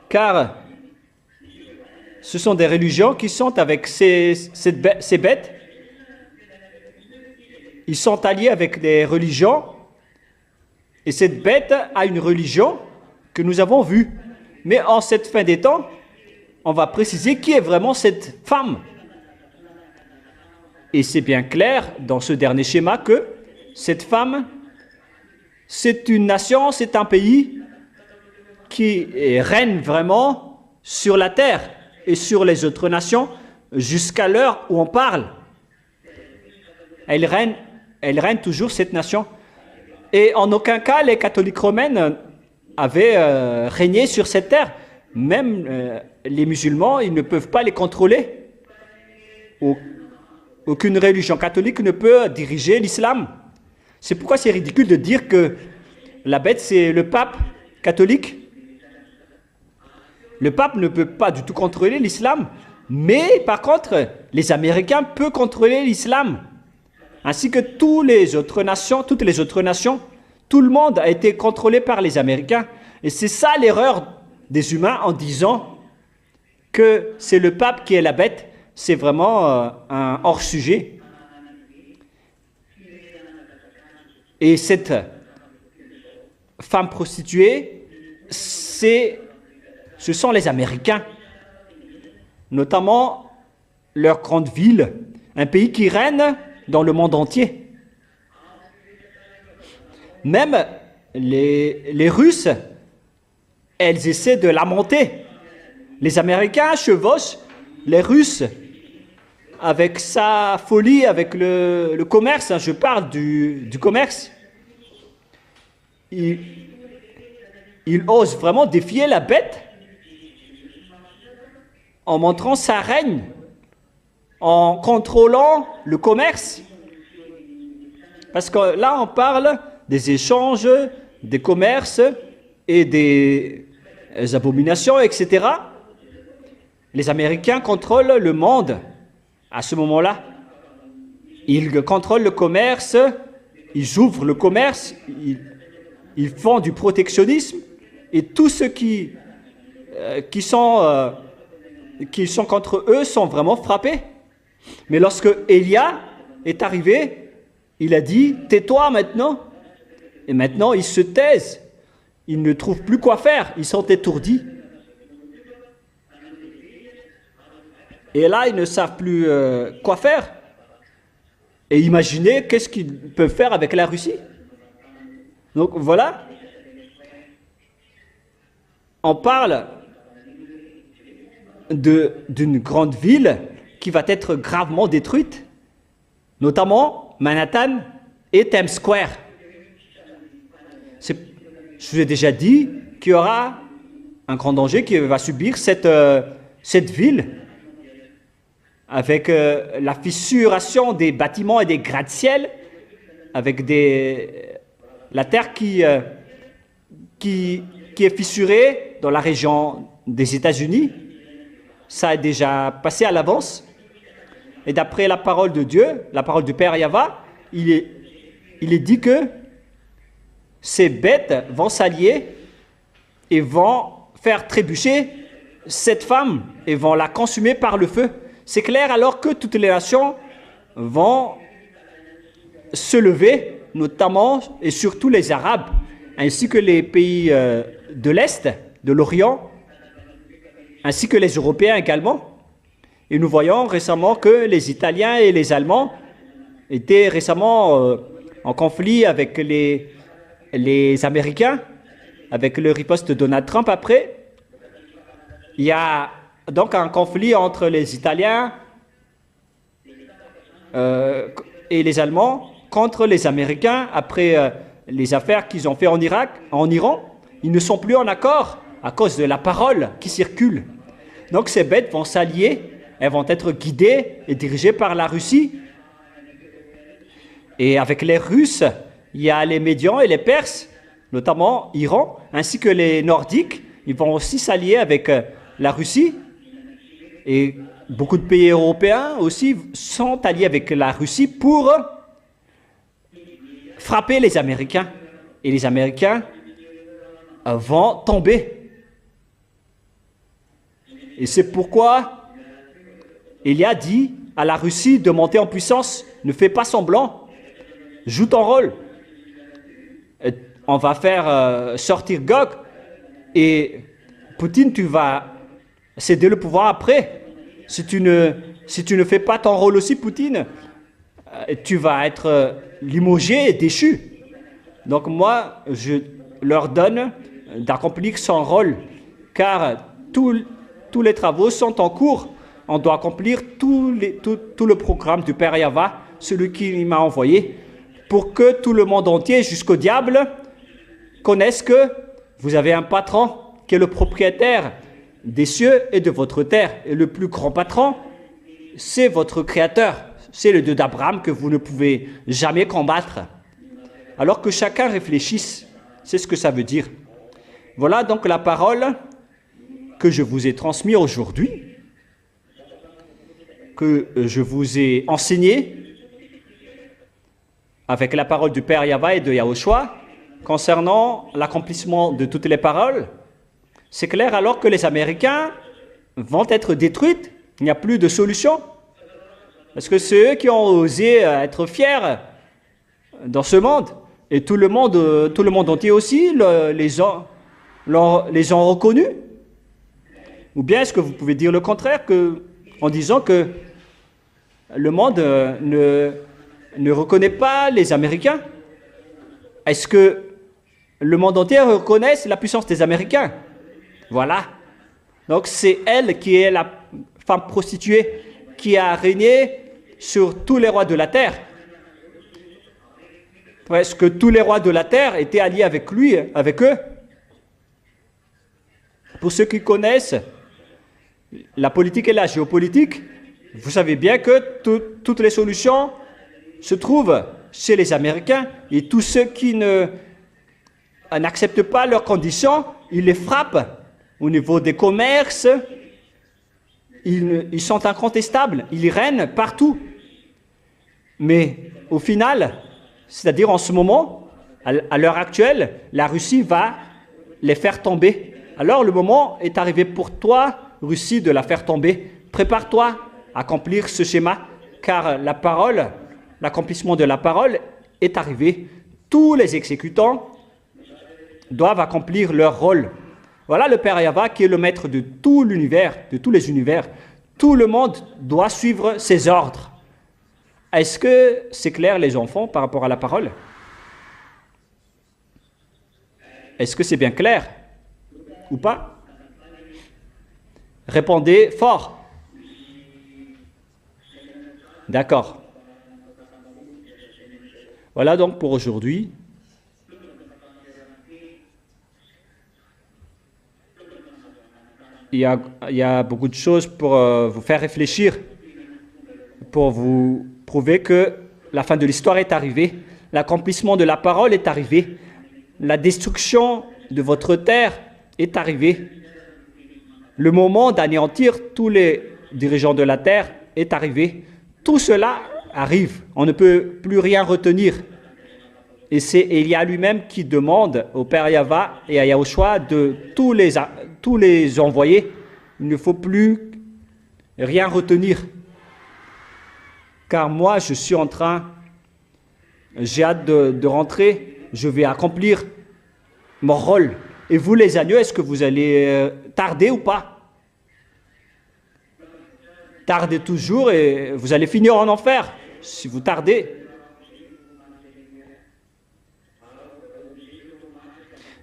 [SPEAKER 1] Car ce sont des religions qui sont avec ces bêtes. Ils sont alliés avec des religions. Et cette bête a une religion que nous avons vue. Mais en cette fin des temps, on va préciser qui est vraiment cette femme. Et c'est bien clair dans ce dernier schéma que cette femme, c'est une nation, c'est un pays qui règne vraiment sur la terre et sur les autres nations jusqu'à l'heure où on parle. Elle règne toujours, cette nation. Et en aucun cas, les catholiques romains avaient régné sur cette terre. Même les musulmans, ils ne peuvent pas les contrôler. Aucune religion catholique ne peut diriger l'islam. C'est pourquoi c'est ridicule de dire que la bête, c'est le pape catholique. Le pape ne peut pas du tout contrôler l'islam. Mais par contre, les Américains peuvent contrôler l'islam. Ainsi que toutes les autres nations, tout le monde a été contrôlé par les Américains. Et c'est ça l'erreur des humains en disant que c'est le pape qui est la bête. C'est vraiment un hors-sujet. Et cette femme prostituée, ce sont les Américains, notamment leur grande ville, un pays qui règne dans le monde entier. Même les Russes, elles essaient de la monter. Les Américains chevauchent les Russes avec sa folie, avec le commerce. Je parle du commerce. Ils osent vraiment défier la bête en montrant sa règne, en contrôlant le commerce. Parce que là, on parle des échanges, des commerces et des abominations, etc. Les Américains contrôlent le monde à ce moment-là. Ils contrôlent le commerce, ils ouvrent le commerce, ils font du protectionnisme et tous ceux qui sont contre eux sont vraiment frappés. Mais lorsque Élia est arrivé, il a dit « Tais-toi maintenant ». Et maintenant, ils se taisent. Ils ne trouvent plus quoi faire. Ils sont étourdis. Et là, ils ne savent plus quoi faire. Et imaginez qu'est-ce qu'ils peuvent faire avec la Russie. Donc voilà. On parle d'une grande ville qui va être gravement détruite, notamment Manhattan et Times Square. Je vous ai déjà dit qu'il y aura un grand danger qui va subir cette ville, avec la fissuration des bâtiments et des gratte-ciel, avec la terre qui est fissurée dans la région des États-Unis. Ça a déjà passé à l'avance. Et d'après la parole de Dieu, la parole du Père Yahva, il est dit que ces bêtes vont s'allier et vont faire trébucher cette femme et vont la consumer par le feu. C'est clair alors que toutes les nations vont se lever, notamment et surtout les Arabes, ainsi que les pays de l'Est, de l'Orient, ainsi que les Européens également. Et nous voyons récemment que les Italiens et les Allemands étaient récemment en conflit avec les Américains, avec le riposte de Donald Trump après. Il y a donc un conflit entre les Italiens et les Allemands contre les Américains après les affaires qu'ils ont fait en Irak, en Iran. Ils ne sont plus en accord à cause de la parole qui circule. Donc ces bêtes vont s'allier, elles vont être guidées et dirigées par la Russie. Et avec les Russes, il y a les Médians et les Perses, notamment Iran, ainsi que les Nordiques. Ils vont aussi s'allier avec la Russie. Et beaucoup de pays européens aussi sont alliés avec la Russie pour frapper les Américains. Et les Américains vont tomber. Et c'est pourquoi il a dit à la Russie de monter en puissance. Ne fais pas semblant. Joue ton rôle. On va faire sortir Gog. Et Poutine, tu vas céder le pouvoir après. Si tu ne fais pas ton rôle aussi, Poutine, tu vas être limogé et déchu. Donc moi, je leur donne d'accomplir son rôle, car tous les travaux sont en cours. On doit accomplir tout le programme du Père Yahva, celui qui m'a envoyé, pour que tout le monde entier, jusqu'au diable, connaisse que vous avez un patron qui est le propriétaire des cieux et de votre terre. Et le plus grand patron, c'est votre Créateur. C'est le Dieu d'Abraham que vous ne pouvez jamais combattre. Alors que chacun réfléchisse, c'est ce que ça veut dire. Voilà donc la parole que je vous ai transmise aujourd'hui, que je vous ai enseignée avec la parole du Père Yahva et de Yahushua concernant l'accomplissement de toutes les paroles. C'est clair alors que les Américains vont être détruits. Il n'y a plus de solution. Parce que c'est eux qui ont osé être fiers dans ce monde. Et tout le monde entier aussi les ont reconnus. Ou bien est-ce que vous pouvez dire le contraire en disant que le monde ne reconnaît pas les Américains? Est-ce que le monde entier reconnaît la puissance des Américains? Voilà. Donc c'est elle qui est la femme prostituée qui a régné sur tous les rois de la terre. Est-ce que tous les rois de la terre étaient alliés avec lui, avec eux? Pour ceux qui connaissent la politique et la géopolitique, vous savez bien que toutes les solutions se trouvent chez les Américains et tous ceux qui n'acceptent pas leurs conditions, ils les frappent au niveau des commerces. Ils sont incontestables, ils règnent partout. Mais au final, c'est-à-dire en ce moment, à l'heure actuelle, la Russie va les faire tomber. Alors le moment est arrivé pour toi, Russie, de la faire tomber. Prépare-toi à accomplir ce schéma, car la parole, l'accomplissement de la parole est arrivé. Tous les exécutants doivent accomplir leur rôle. Voilà le Père Yahva qui est le maître de tout l'univers, de tous les univers. Tout le monde doit suivre ses ordres. Est-ce que c'est clair, les enfants, par rapport à la parole? Est-ce que c'est bien clair ou pas? Répondez fort. D'accord. Voilà donc pour aujourd'hui. Il y a beaucoup de choses pour vous faire réfléchir, pour vous prouver que la fin de l'histoire est arrivée, l'accomplissement de la parole est arrivé, la destruction de votre terre est arrivée, le moment d'anéantir tous les dirigeants de la terre est arrivé. Tout cela arrive, on ne peut plus rien retenir. Et c'est Élia lui-même qui demande au Père Yahva et à Yahushua de tous les envoyer. Il ne faut plus rien retenir. Car moi, je suis en train, j'ai hâte de rentrer, je vais accomplir mon rôle. Et vous, les agneaux, est-ce que vous allez tarder ou pas? Tardez toujours et vous allez finir en enfer si vous tardez.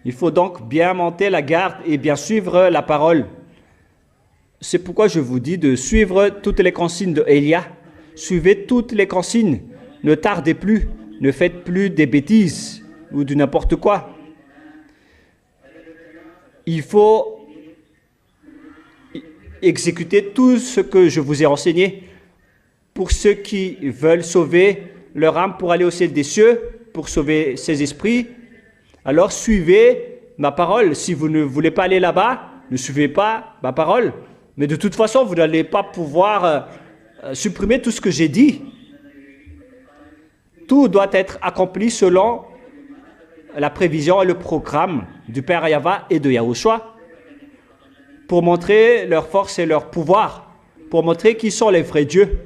[SPEAKER 1] Il faut donc bien monter la garde et bien suivre la parole. C'est pourquoi je vous dis de suivre toutes les consignes de Élia. Suivez toutes les consignes. Ne tardez plus. Ne faites plus des bêtises ou du n'importe quoi. Il faut exécuter tout ce que je vous ai enseigné. Pour ceux qui veulent sauver leur âme pour aller au ciel des cieux, pour sauver ses esprits, alors suivez ma parole. Si vous ne voulez pas aller là-bas, ne suivez pas ma parole. Mais de toute façon, vous n'allez pas pouvoir supprimer tout ce que j'ai dit. Tout doit être accompli selon la prévision et le programme du Père Yahva et de Yahushua pour montrer leur force et leur pouvoir, pour montrer qui sont les vrais dieux.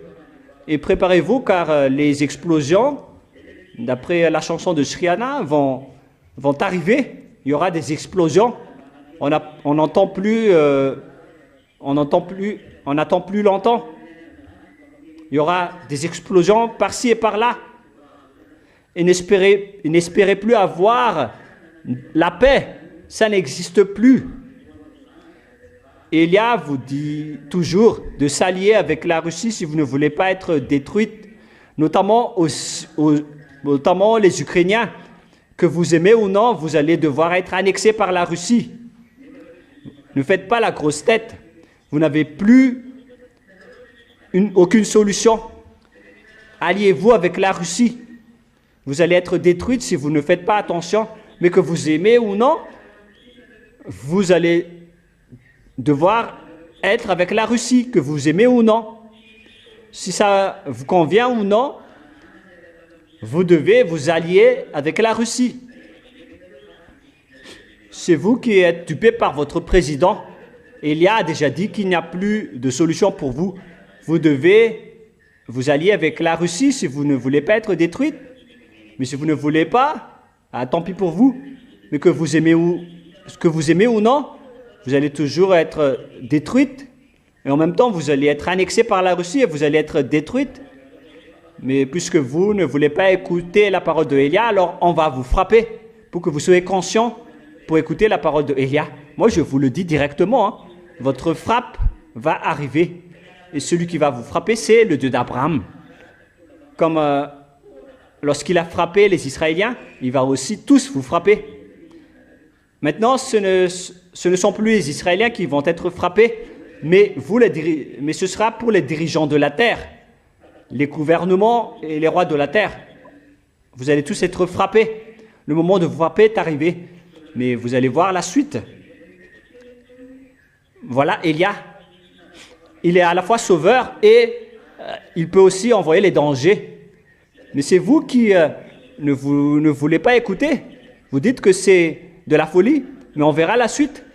[SPEAKER 1] Et préparez-vous car les explosions, d'après la chanson de Shriana, vont arriver. Il y aura des explosions. On n'attend plus longtemps. Il y aura des explosions par-ci et par-là. Et n'espérez plus avoir la paix. Ça n'existe plus. Élia vous dit toujours de s'allier avec la Russie si vous ne voulez pas être détruite, notamment les Ukrainiens. Que vous aimez ou non, vous allez devoir être annexé par la Russie. Ne faites pas la grosse tête. Vous n'avez plus aucune solution. Alliez-vous avec la Russie. Vous allez être détruite si vous ne faites pas attention. Mais que vous aimez ou non, vous allez devoir être avec la Russie, que vous aimez ou non. Si ça vous convient ou non, vous devez vous allier avec la Russie. C'est vous qui êtes dupé par votre président. Élia a déjà dit qu'il n'y a plus de solution pour vous. Vous devez vous allier avec la Russie si vous ne voulez pas être détruite. Mais si vous ne voulez pas, tant pis pour vous. Mais que vous aimez ou non, vous allez toujours être détruite. Et en même temps, vous allez être annexé par la Russie et vous allez être détruite. Mais puisque vous ne voulez pas écouter la parole de Élia, alors on va vous frapper pour que vous soyez conscient pour écouter la parole de Élia. Moi, je vous le dis directement, hein, votre frappe va arriver. Et celui qui va vous frapper, c'est le Dieu d'Abraham. Comme lorsqu'il a frappé les Israéliens, il va aussi tous vous frapper. Maintenant, ce ne sont plus les Israéliens qui vont être frappés, mais ce sera pour les dirigeants de la terre, les gouvernements et les rois de la terre. Vous allez tous être frappés. Le moment de vous frapper est arrivé, mais vous allez voir la suite. Voilà Élia. Il est à la fois sauveur et il peut aussi envoyer les dangers. Mais c'est vous qui ne voulez pas écouter. Vous dites que c'est de la folie, mais on verra la suite.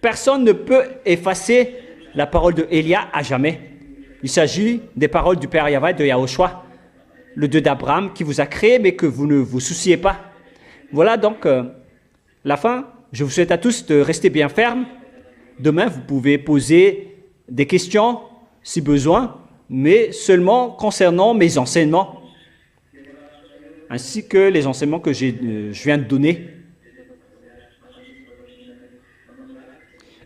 [SPEAKER 1] Personne ne peut effacer la parole de Élia à jamais. Il s'agit des paroles du Père Yahweh de Yahushua, le Dieu d'Abraham qui vous a créé, mais que vous ne vous souciez pas. Voilà donc la fin. Je vous souhaite à tous de rester bien fermes. Demain, vous pouvez poser des questions si besoin, mais seulement concernant mes enseignements, ainsi que les enseignements que je viens de donner.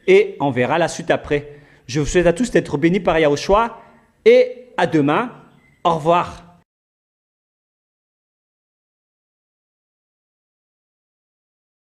[SPEAKER 1] Et on verra la suite après. Je vous souhaite à tous d'être bénis par Yahushua et à demain. Au revoir.